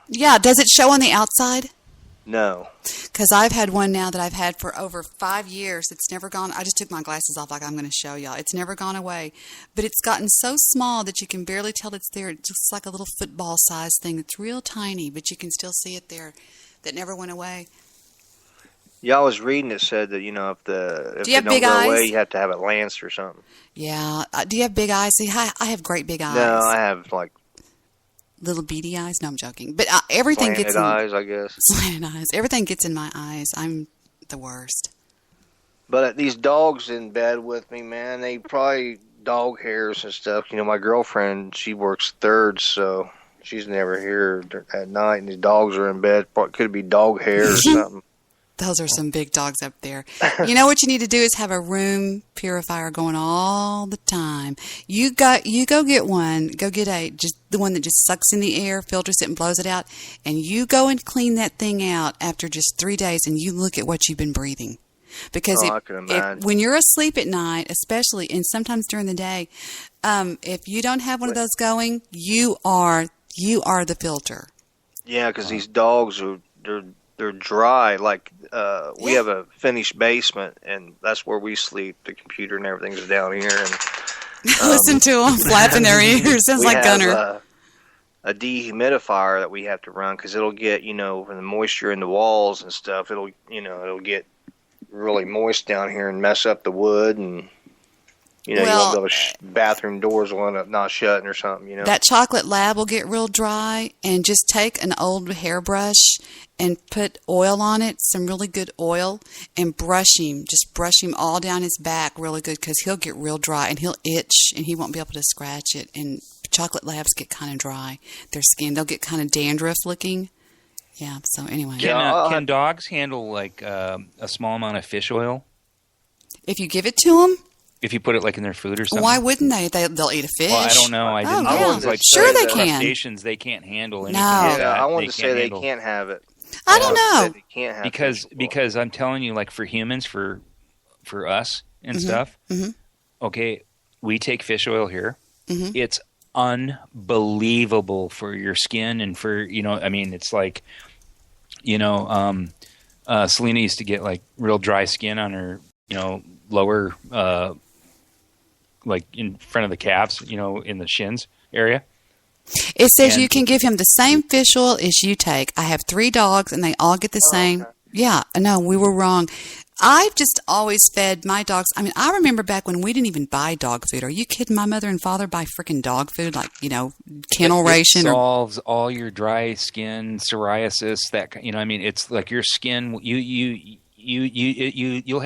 Yeah, does it show on the outside? No. Because I've had one now that I've had for over 5 years. It's never gone. I just took my glasses off like I'm going to show y'all. It's never gone away. But it's gotten so small that you can barely tell it's there. It's just like a little football-sized thing. It's real tiny, but you can still see it there. That never went away. Yeah, I was reading it said that, if Do you have it don't big go eyes? away, you have to have it lanced or something. Yeah. Do you have big eyes? See, I have great big eyes. No, I have like little beady eyes. No, I'm joking. But everything slanted gets eyes, I guess. Slanted eyes. Everything gets in my eyes. I'm the worst. But these dogs in bed with me, man, they probably dog hairs and stuff. My girlfriend, she works thirds, so she's never here at night, and the dogs are in bed. Could be dog hair or something. Those are some big dogs up there. You know what you need to do is have a room purifier going all the time. You go get one. Go get just the one that just sucks in the air, filters it, and blows it out. And you go and clean that thing out after just 3 days, and you look at what you've been breathing. Because when you're asleep at night, especially, and sometimes during the day, if you don't have one of those going, you are the filter. Yeah, because these dogs they're dry. Like we have a finished basement, and that's where we sleep. The computer and everything's down here. And listen to them flapping their ears. Sounds like Gunner. A dehumidifier that we have to run because it'll get when the moisture in the walls and stuff. It'll get really moist down here and mess up the wood, and you won't be able to bathroom doors will end up not shutting or something. That chocolate lab will get real dry, and just take an old hairbrush and put oil on it, some really good oil, and brush him. Just brush him all down his back really good, because he'll get real dry and he'll itch and he won't be able to scratch it. And chocolate labs get kind of dry. Their skin, they'll get kind of dandruff looking. Yeah, so anyway. Can dogs handle like a small amount of fish oil? If you give it to them? If you put it like in their food or something? Why wouldn't they? They'll eat a fish. Well, I don't know. I didn't know. Sure they can. Crustaceans, they can't handle anything. No. Like that. I wanted to say they can't have it. I don't know. They can't have because I'm telling you, like for humans, for us and stuff, okay, we take fish oil here. It's unbelievable for your skin and for, it's like, Selena used to get like real dry skin on her, lower, like in front of the calves, in the shins area. It says you can give him the same fish oil as you take. I have 3 dogs, and they all get the same. Okay. Yeah, no, we were wrong. I've just always fed my dogs. I mean, I remember back when we didn't even buy dog food. Are you kidding? My mother and father buy freaking dog food, like, kennel ration. It solves all your dry skin, psoriasis, that, it's like your skin, you'll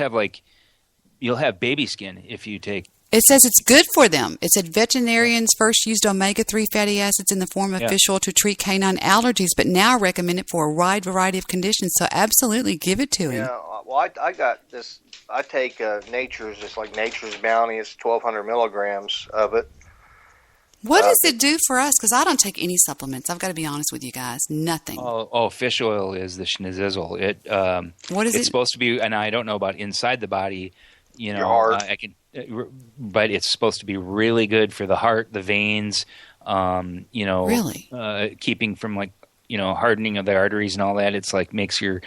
have baby skin if you take. It says it's good for them. It said veterinarians first used omega-3 fatty acids in the form of fish oil to treat canine allergies, but now recommend it for a wide variety of conditions. So absolutely give it to him. Yeah, well, I got this. I take Nature's, just like Nature's Bounty. It's 1,200 milligrams of it. What does it do for us? Because I don't take any supplements. I've got to be honest with you guys. Nothing. Oh, fish oil is the schnizzle. What is it? It's supposed to be, and I don't know about inside the body. Your heart. but it's supposed to be really good for the heart, the veins. Really? Keeping from like hardening of the arteries and all that. It's like makes your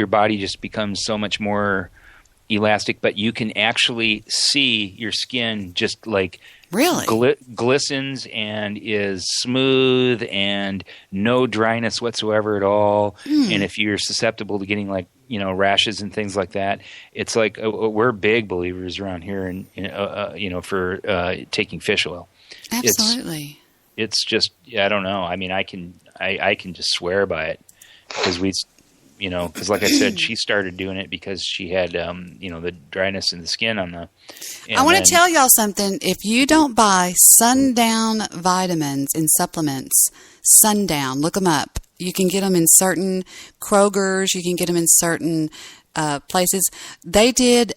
body just becomes so much more elastic. But you can actually see your skin just like really glistens and is smooth and no dryness whatsoever at all. And if you're susceptible to getting like rashes and things like that, it's like we're big believers around here for taking fish oil. Absolutely. It's just I don't know. I mean, I can just swear by it because because like I said, she started doing it because she had the dryness in the skin on the. I want to tell y'all something. If you don't buy Sundown vitamins and supplements, Sundown, look them up. You can get them in certain Kroger's. You can get them in certain places. They did.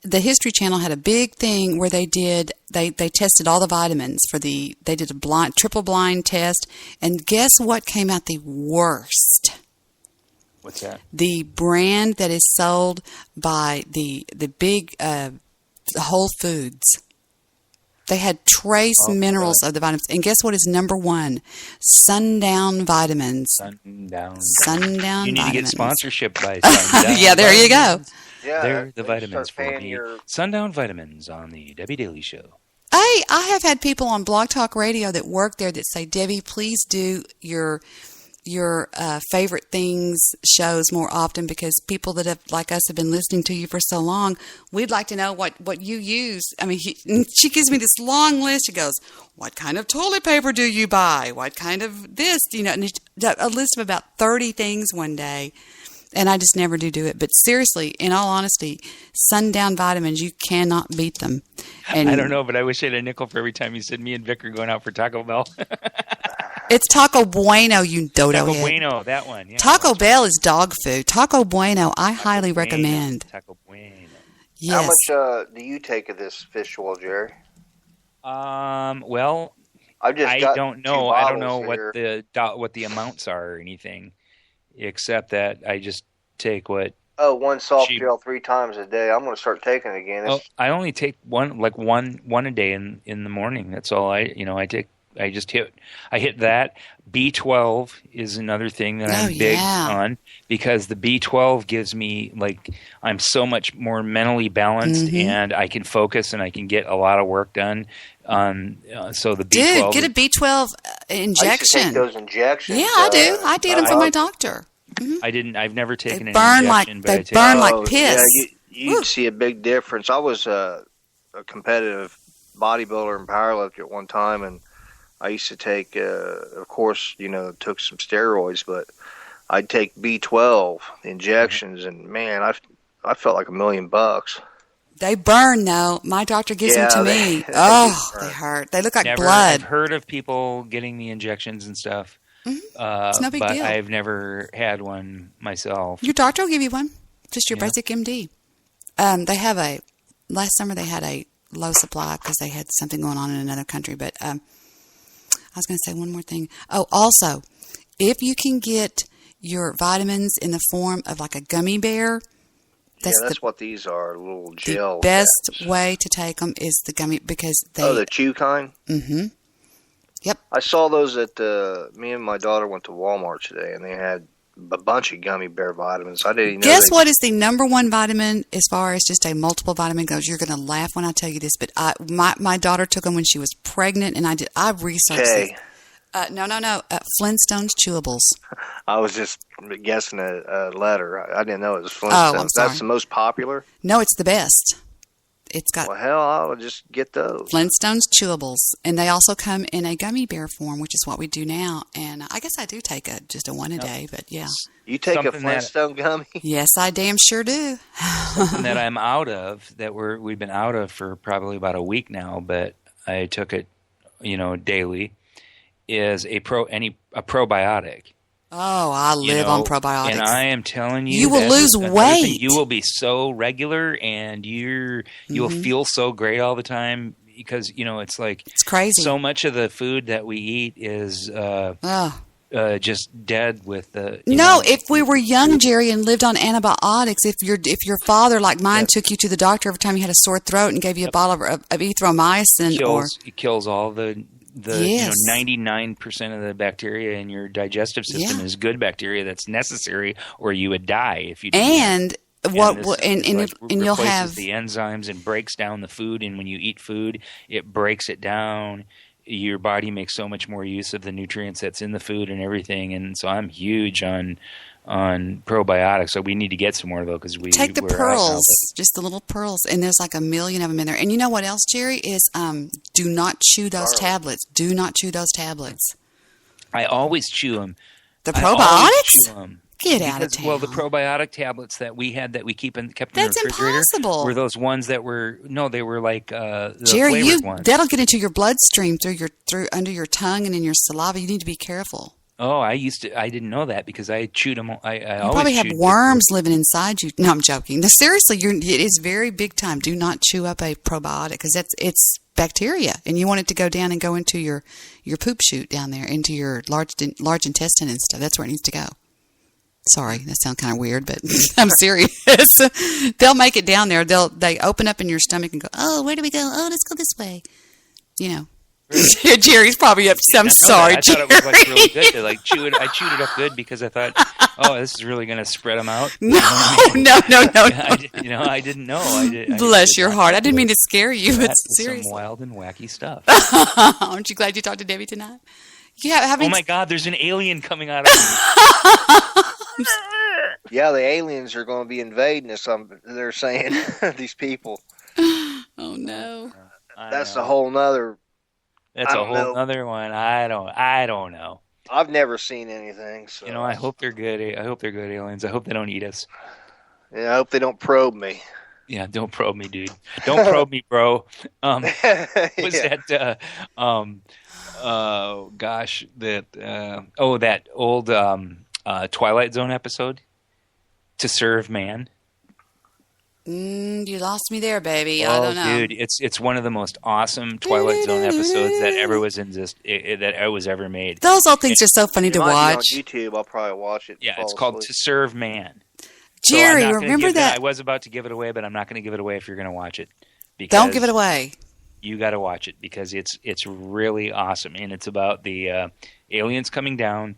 The History Channel had a big thing where they tested all the vitamins they did a triple blind test, and guess what came out the worst? What's that? The brand that is sold by the big Whole Foods. They had trace minerals of the vitamins, and guess what is number one? Sundown vitamins. Sundown. You need to get sponsorship by Sundown. Yeah, there you go. Yeah, they're the vitamins for me. your... Sundown Vitamins on the Debbie Daily Show. I have had people on Blog Talk Radio that work there that say, Debbie, please do your favorite things shows more often, because people that have like us have been listening to you for so long. We'd like to know what you use. I mean, she gives me this long list. She goes, what kind of toilet paper do you buy? What kind of this? And a list of about 30 things one day. And I just never do it. But seriously, in all honesty, Sundown vitamins, you cannot beat them. And I don't know, but I wish I had a nickel for every time you said me and Vic are going out for Taco Bell. It's Taco Bueno, you dodo Taco head. Bueno, that one. Yeah, Taco Bell is dog food. Taco Bueno, I highly recommend. Taco Bueno. Yes. How much do you take of this fish oil, Jerry? Well, I don't know. I don't know what the amounts are or anything, except that I just take what. Oh, one soft gel 3 times a day. I'm going to start taking it again. Oh, I only take one a day in the morning. That's all I take. I hit that. B12 is another thing that I'm big on, because the B12 gives me, like, I'm so much more mentally balanced, and I can focus and I can get a lot of work done. So the B12. Dude, get a B12 injection. I used to take those injections. Yeah, I do. I did them for my doctor. I've never taken an burn injection, they burn like piss. Yeah, you'd see a big difference. I was a competitive bodybuilder and powerlifter at one time, and I used to take, of course, took some steroids, but I'd take B12 injections, and man, I felt like $1 million. They burn, though. My doctor gives them to me. They hurt. They look like blood. I've heard of people getting the injections and stuff. It's no big but deal. I've never had one myself. Your doctor will give you one. Just your basic MD. Last summer they had a low supply because they had something going on in another country. But I was going to say one more thing. Oh, also, if you can get your vitamins in the form of like a gummy bear, that's what these are, little gel. The best way to take them is the gummy, because they... Oh, the chew kind? Mm-hmm. Yep. I saw those at me and my daughter went to Walmart today, and they had a bunch of gummy bear vitamins. I didn't even know. Guess what is the number one vitamin as far as just a multiple vitamin goes? You're going to laugh when I tell you this, but my daughter took them when she was pregnant, and I researched it. No. Flintstones chewables. I was just guessing a letter. I didn't know it was Flintstones. Oh, I'm sorry. That's the most popular? No, it's the best. It's got... Well, hell, I'll just get those. Flintstones chewables. And they also come in a gummy bear form, which is what we do now. And I guess I do take just a one a day, but yeah. You take a Flintstone gummy? Yes, I damn sure do. Something that I'm out of, that we've been out of for probably about a week now, but I took it, daily, is a probiotic. Oh, I live on probiotics. And I am telling you, you will lose weight. You will be so regular, and you will feel so great all the time, because it's like it's crazy. So much of the food that we eat is just dead with the. No, if we were young, Jerry, and lived on antibiotics, if your father, like mine, took you to the doctor every time you had a sore throat and gave you a bottle of erythromycin, it kills all the Yes. 99% of the bacteria in your digestive system is good bacteria that's necessary, or you would die if you didn't. And you'll have the enzymes and breaks down the food, and when you eat food, it breaks it down. Your body makes so much more use of the nutrients that's in the food and everything, and so I'm huge on probiotics. So we need to get some more though, because take the pearls, just the little pearls, and there's like 1 million of them in there. And you know what else, Jerry, is do not chew those tablets. Do not chew those tablets. I always chew them. The probiotics? Get out of town. Well, the probiotic tablets that we had that we kept in the That's refrigerator impossible. were those ones that were they were like the Jerry, flavored ones. That'll get into your bloodstream through under your tongue and in your saliva. You need to be careful. Oh, I didn't know that because I chewed them. I you always probably have worms living inside you. No, I'm joking. No, seriously, it is very big time. Do not chew up a probiotic because it's bacteria, and you want it to go down and go into your poop chute down there, into your large intestine and stuff. That's where it needs to go. Sorry, that sounds kind of weird, but I'm serious. They'll make it down there. They open up in your stomach and go, oh, where do we go? Oh, let's go this way. You know. Jerry's probably upset. I'm sorry, Jerry. I thought it was like really good to like chew it. I chewed it up good because I thought, oh, this is really going to spread them out. No. I didn't know. Bless your heart. I didn't mean to scare you, but seriously. Some wild and wacky stuff. Aren't you glad you talked to Debbie tonight? Yeah. Oh my God, there's an alien coming out of me. Yeah, the aliens are going to be invading us. They're saying these people. Oh no. That's a whole nother. That's a whole other one. I don't know. I've never seen anything. So I hope they're good. I hope they're good aliens. I hope they don't eat us. Yeah, I hope they don't probe me. Yeah, don't probe me, dude. Don't probe me, bro. That? That old Twilight Zone episode, To Serve Man. You lost me there, baby. Oh, I don't know, dude, it's one of the most awesome Twilight Zone episodes that ever was ever made. Those old things are so funny to watch. On YouTube, I'll probably watch it. Yeah, it's called To Serve Man. Jerry, remember that? I was about to give it away, but I'm not going to give it away if you're going to watch it. Don't give it away. You got to watch it because it's really awesome, and it's about the aliens coming down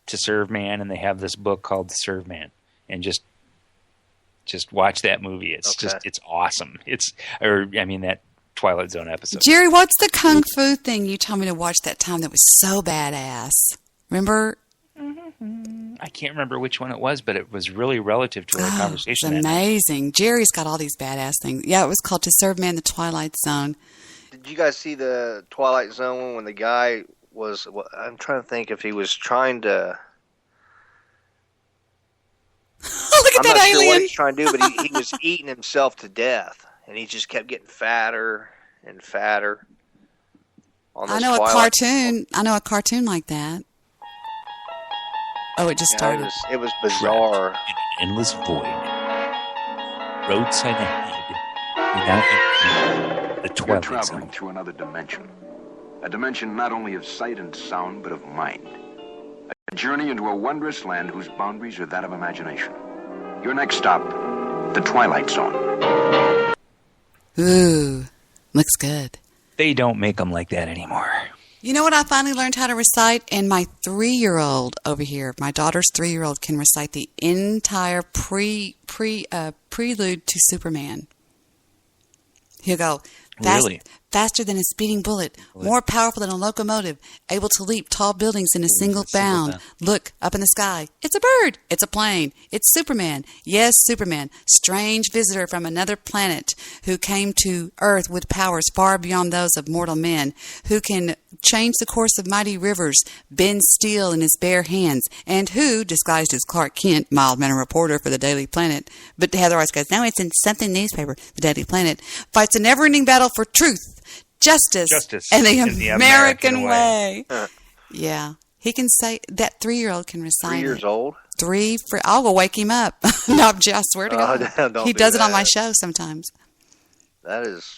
to serve man, and they have this book called To Serve Man, and just watch that movie. It's awesome. That Twilight Zone episode. Jerry, what's the kung fu thing you told me to watch that time that was so badass? Remember? I can't remember which one it was, but it was really relative to our conversation. It's amazing. Jerry's got all these badass things. Yeah, it was called To Serve Man, the Twilight Zone. Did you guys see the Twilight Zone when the guy was... I'm trying to think if he was trying to... Look at that alien! I'm not sure what he's trying to do, but he was eating himself to death, and he just kept getting fatter and fatter. I know a cartoon like that. Oh, it just started. It was bizarre. In an endless void, roadside ahead, without the Twilight You're traveling Zone. through another dimension. A dimension not only of sight and sound, but of mind. A journey into a wondrous land whose boundaries are that of imagination. Your next stop, the Twilight Zone. Ooh, looks good. They don't make them like that anymore. You know what I finally learned how to recite? And my 3-year-old over here, my daughter's 3-year-old, can recite the entire prelude to Superman. He'll go, faster than a speeding bullet, more powerful than a locomotive, able to leap tall buildings in a single bound. Look, up in the sky. It's a bird. It's a plane. It's Superman. Yes, Superman. Strange visitor from another planet who came to Earth with powers far beyond those of mortal men, who can change the course of mighty rivers, bend steel in his bare hands, and who, disguised as Clark Kent, mild-mannered reporter for the Daily Planet, but Heather always goes, no, it's in something newspaper, the Daily Planet, fights a never-ending battle for truth, justice and the American way. Yeah. He can say, that 3-year-old can recite 3 years old? I'll go wake him up. No, I swear to God. Don't he does it on my show sometimes. That is...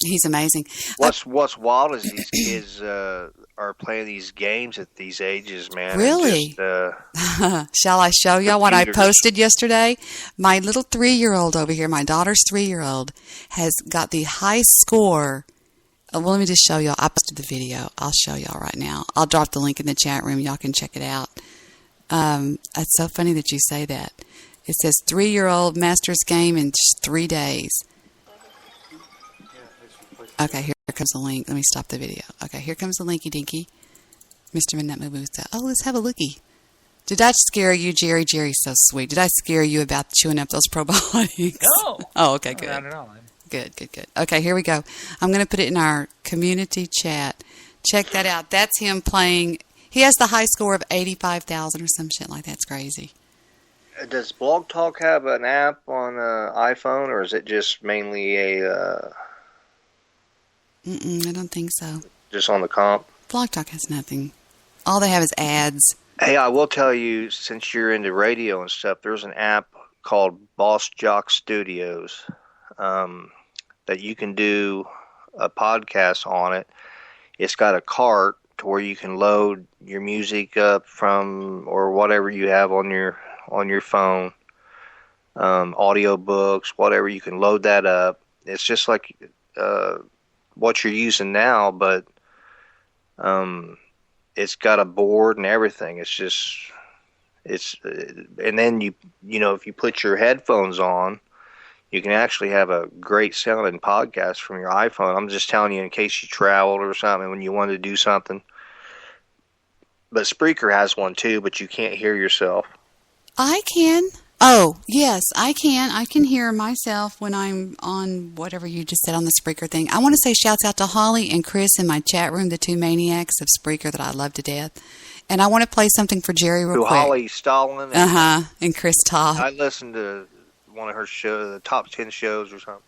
He's amazing. What's wild is these kids are are playing these games at these ages, man. Really? Shall I show y'all what I posted yesterday? My little 3-year-old over here, my daughter's 3-year-old, has got the high score. Well, let me just show y'all. I posted the video. I'll show y'all right now. I'll drop the link in the chat room. Y'all can check it out. It's so funny that you say that. It says 3-year-old master's game in 3 days. Okay, here comes the link. Let me stop the video. Okay, here comes the linky dinky. Mr. Midnight Mabusa. Oh, let's have a lookie. Did I scare you, Jerry? Jerry's so sweet. Did I scare you about chewing up those probiotics? No. Oh, okay, good. Not at all. Good. Okay, here we go. I'm going to put it in our community chat. Check that out. That's him playing. He has the high score of 85,000 or some shit like that. It's crazy. Does Blog Talk have an app on iPhone, or is it just mainly a... I don't think so. Just on the comp? Blog Talk has nothing. All they have is ads. Hey, I will tell you, since you're into radio and stuff, there's an app called Boss Jock Studios that you can do a podcast on it. It's got a cart to where you can load your music up from, or whatever you have on your phone, audio books, whatever. You can load that up. It's just like what you're using now, but it's got a board and everything. And then you know, if you put your headphones on, you can actually have a great sounding podcast from your iPhone. I'm just telling you in case you traveled or something when you wanted to do something. But Spreaker has one too, but you can't hear yourself. I can. Oh, yes, I can. I can hear myself when I'm on whatever you just said on the Spreaker thing. I want to say shouts out to Holly and Chris in my chat room, the two maniacs of Spreaker that I love to death. And I want to play something for Jerry real quick. Holly Stalin. And Chris Topp. I listened to one of her shows, the top 10 shows or something.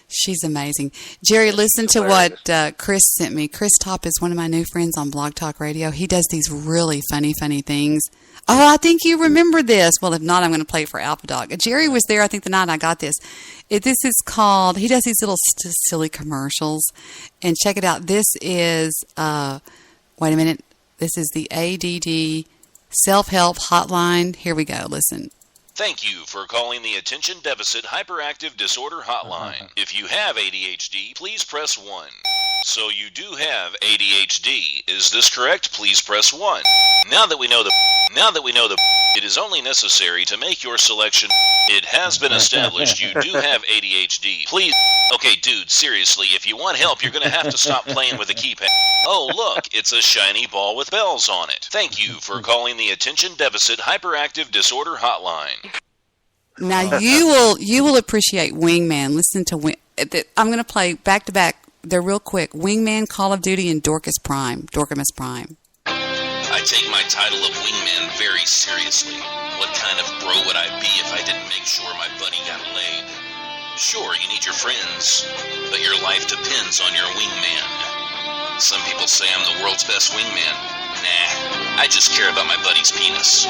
She's amazing. Jerry, listen to what Chris sent me. Chris Topp is one of my new friends on Blog Talk Radio. He does these really funny things. Oh, I think you remember this. Well, if not, I'm going to play it for Alpha Dog. Jerry was there, I think, the night I got this. This is called, he does these little silly commercials. And check it out. This is, wait a minute. This is the ADD Self-Help Hotline. Here we go. Listen. Thank you for calling the Attention Deficit Hyperactive Disorder Hotline. If you have ADHD, please press 1. So you do have ADHD. Is this correct? Please press 1. Now that we know it is only necessary to make your selection. It has been established you do have ADHD. Please. Okay, dude, seriously, if you want help, you're going to have to stop playing with the keypad. Oh, look, it's a shiny ball with bells on it. Thank you for calling the Attention Deficit Hyperactive Disorder Hotline. Now you will appreciate Wingman. Listen to I'm going to play back to back. They're real quick. Wingman, Call of Duty, and Dorcas Prime. I take my title of Wingman very seriously. What kind of bro would I be if I didn't make sure my buddy got laid? Sure, you need your friends, but your life depends on your wingman. Some people say I'm the world's best wingman. Nah, I just care about my buddy's penis.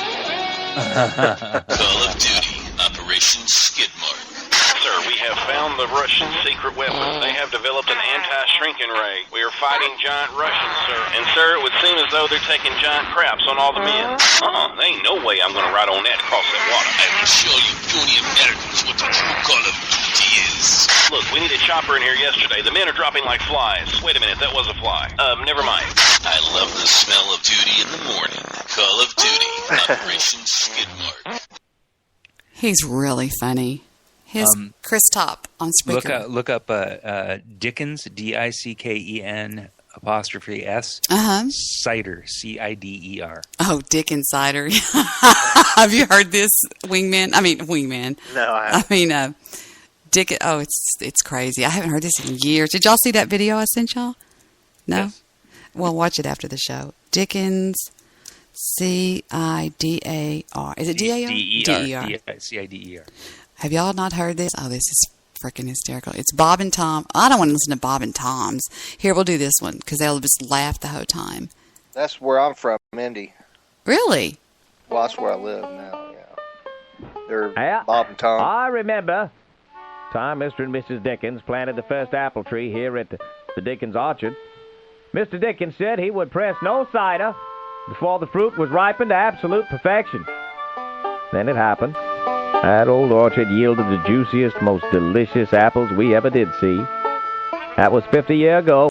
Call of Duty, Operation Skidmark. Sir, we have found the Russian secret weapon. They have developed an anti-shrinking ray. We are fighting giant Russians, sir. And, sir, it would seem as though they're taking giant craps on all the men. There ain't no way I'm going to ride on that across that water. I will show you puny Americans what the true Call of Duty is. Look, we need a chopper in here yesterday. The men are dropping like flies. Wait a minute, that was a fly. Never mind. I love the smell of duty in the morning. Call of Duty, Operation Skidmark. He's really funny. Chris Topp on Spreaker. Look up Dickens, Dicken ''S. Cider, Cider. Oh, Dickens Cider. Have you heard this, Wingman? No, I haven't. Dickens. Oh, it's crazy. I haven't heard this in years. Did y'all see that video I sent y'all? No? Yes. Well, watch it after the show. Dickens, Cidar. Is it D-A-R? Cider. Have y'all not heard this? Oh, this is freaking hysterical. It's Bob and Tom. I don't want to listen to Bob and Tom's. Here, we'll do this one because they'll just laugh the whole time. That's where I'm from, Indy. Really? Well, that's where I live now, yeah. They're Bob and Tom. I remember time Mr. and Mrs. Dickens planted the first apple tree here at the Dickens Orchard. Mr. Dickens said he would press no cider before the fruit was ripened to absolute perfection. Then it happened. That old orchard yielded the juiciest, most delicious apples we ever did see. That was 50 years ago.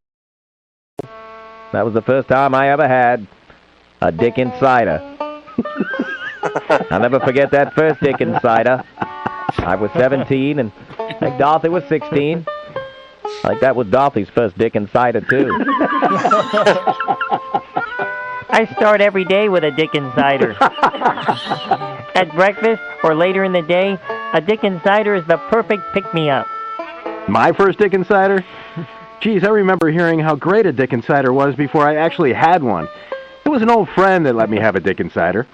That was the first time I ever had a Dickens cider. I'll never forget that first Dickens cider. I was 17, and I think Dorothy was 16. I think that was Dorothy's first Dickens cider, too. I start every day with a Dickens cider. At breakfast or later in the day, a Dickens cider is the perfect pick-me-up. My first Dickens cider? Geez, I remember hearing how great a Dickens cider was before I actually had one. It was an old friend that let me have a Dickens cider.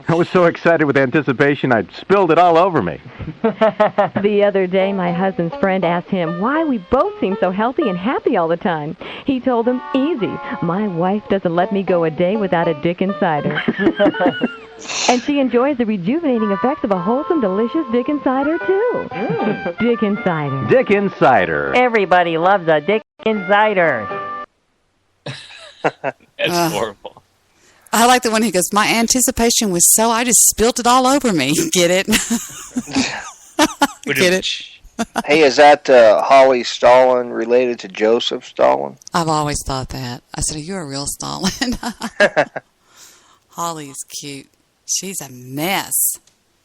I was so excited with anticipation, I spilled it all over me. The other day, my husband's friend asked him why we both seem so healthy and happy all the time. He told him, easy, my wife doesn't let me go a day without a Dickens cider. And she enjoys the rejuvenating effects of a wholesome, delicious Dickens cider, too. Dickens cider. Dickens cider. Everybody loves a Dickens cider. That's horrible. I like the one he goes, my anticipation was so, I just spilt it all over me. Get it? Get it? Hey, is that Holly Stalin related to Joseph Stalin? I've always thought that. I said, you're a real Stalin. Holly is cute. She's a mess.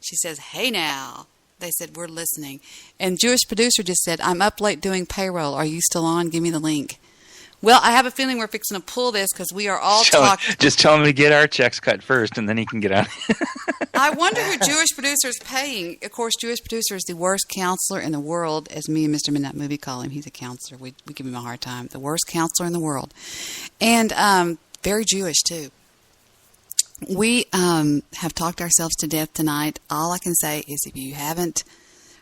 She says, hey now. They said, we're listening. And Jewish producer just said, I'm up late doing payroll. Are you still on? Give me the link. Well, I have a feeling we're fixing to pull this because we are all talking. Just tell him to get our checks cut first, and then he can get out. I wonder who Jewish producer is paying. Of course, Jewish producer is the worst counselor in the world, as me and Mr. Midnight Movie call him. He's a counselor. We give him a hard time. The worst counselor in the world. And very Jewish, too. We have talked ourselves to death tonight. All I can say is if you haven't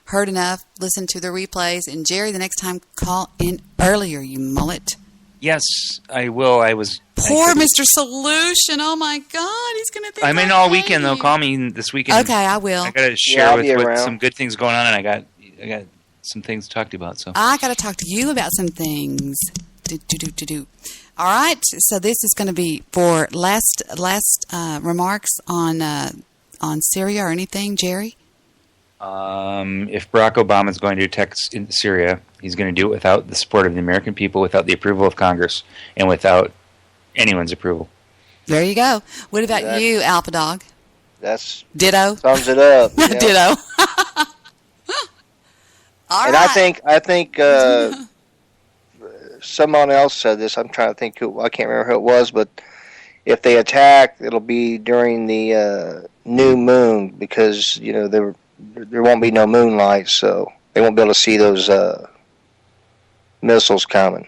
heard enough, listen to the replays. And, Jerry, the next time, call in earlier, you mullet. Yes, I will. Poor Mr. Solution. Oh, my God. He's going to think I'm in all weekend, though. Call me this weekend. Okay, I will. I got to share with some good things going on, and I got some things to talk to you about. So I got to talk to you about some things. All right. So this is going to be for last remarks on Syria or anything, Jerry? If Barack Obama is going to attack in Syria, he's going to do it without the support of the American people, without the approval of Congress, and without anyone's approval. There you go. What about you, Alpha Dog? That's ditto. Sums it up. Yeah. Ditto. All and right. I think someone else said this. I'm trying to think I can't remember who it was, but if they attack, it'll be during the new moon because there won't be no moonlight, so they won't be able to see those missiles coming.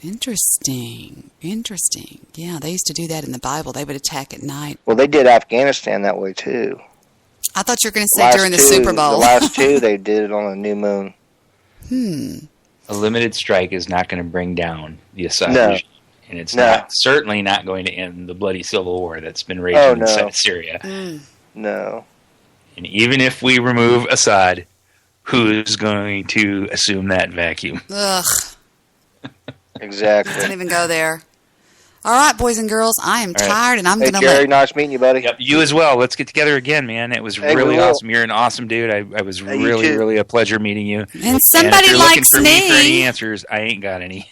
Interesting. Yeah, they used to do that in the Bible. They would attack at night. Well, they did Afghanistan that way, too. I thought you were going to say during the Super Bowl. The last two, they did it on a new moon. A limited strike is not going to bring down the Assad regime. And it's certainly not going to end the bloody civil war that's been raging inside Syria. No. And even if we remove Assad, who's going to assume that vacuum? Ugh. Exactly. Don't even go there. All right, boys and girls, I am tired, and I'm going to Jerry, nice meeting you, buddy. Yep, you as well. Let's get together again, man. It was really awesome. You're an awesome dude. I was really a pleasure meeting you. And somebody if you're likes looking for me for any answers, I ain't got any.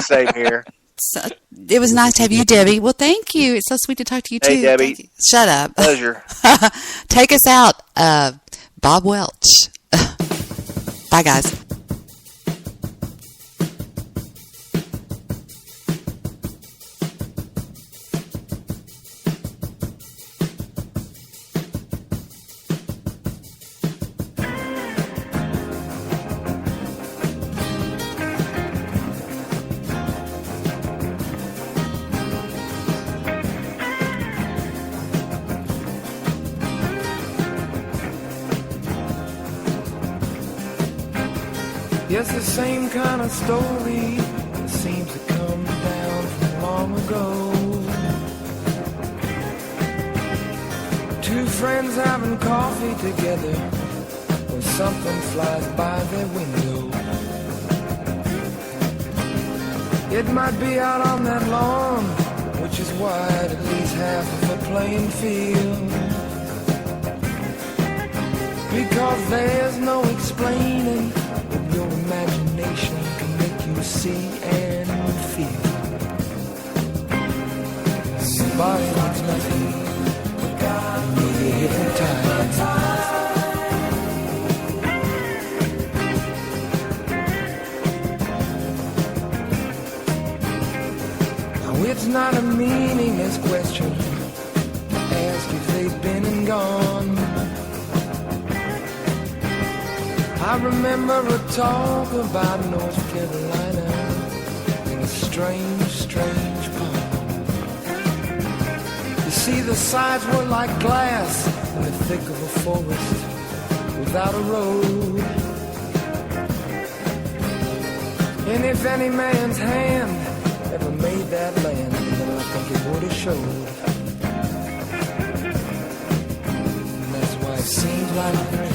Same here. So, it was nice to have you, Debbie. Well, thank you. It's so sweet to talk to you, too. Hey, Debbie. Shut up. Pleasure. Take us out, Bob Welch. Bye, guys. Yes, the same kind of story that seems to come down from long ago. Two friends having coffee together when something flies by their window. It might be out on that lawn, which is wide at least half of a playing field. Because there's no explaining what your imagination can make you see and feel. Somebody needs nothing, maybe hypnotized. Now it's not a meaningless question to ask if they've been and gone. I remember a talk about North Carolina in a strange, strange poem. You see, the sides were like glass in the thick of a forest without a road. And if any man's hand ever made that land, then I think it would have showed. And that's why it seems like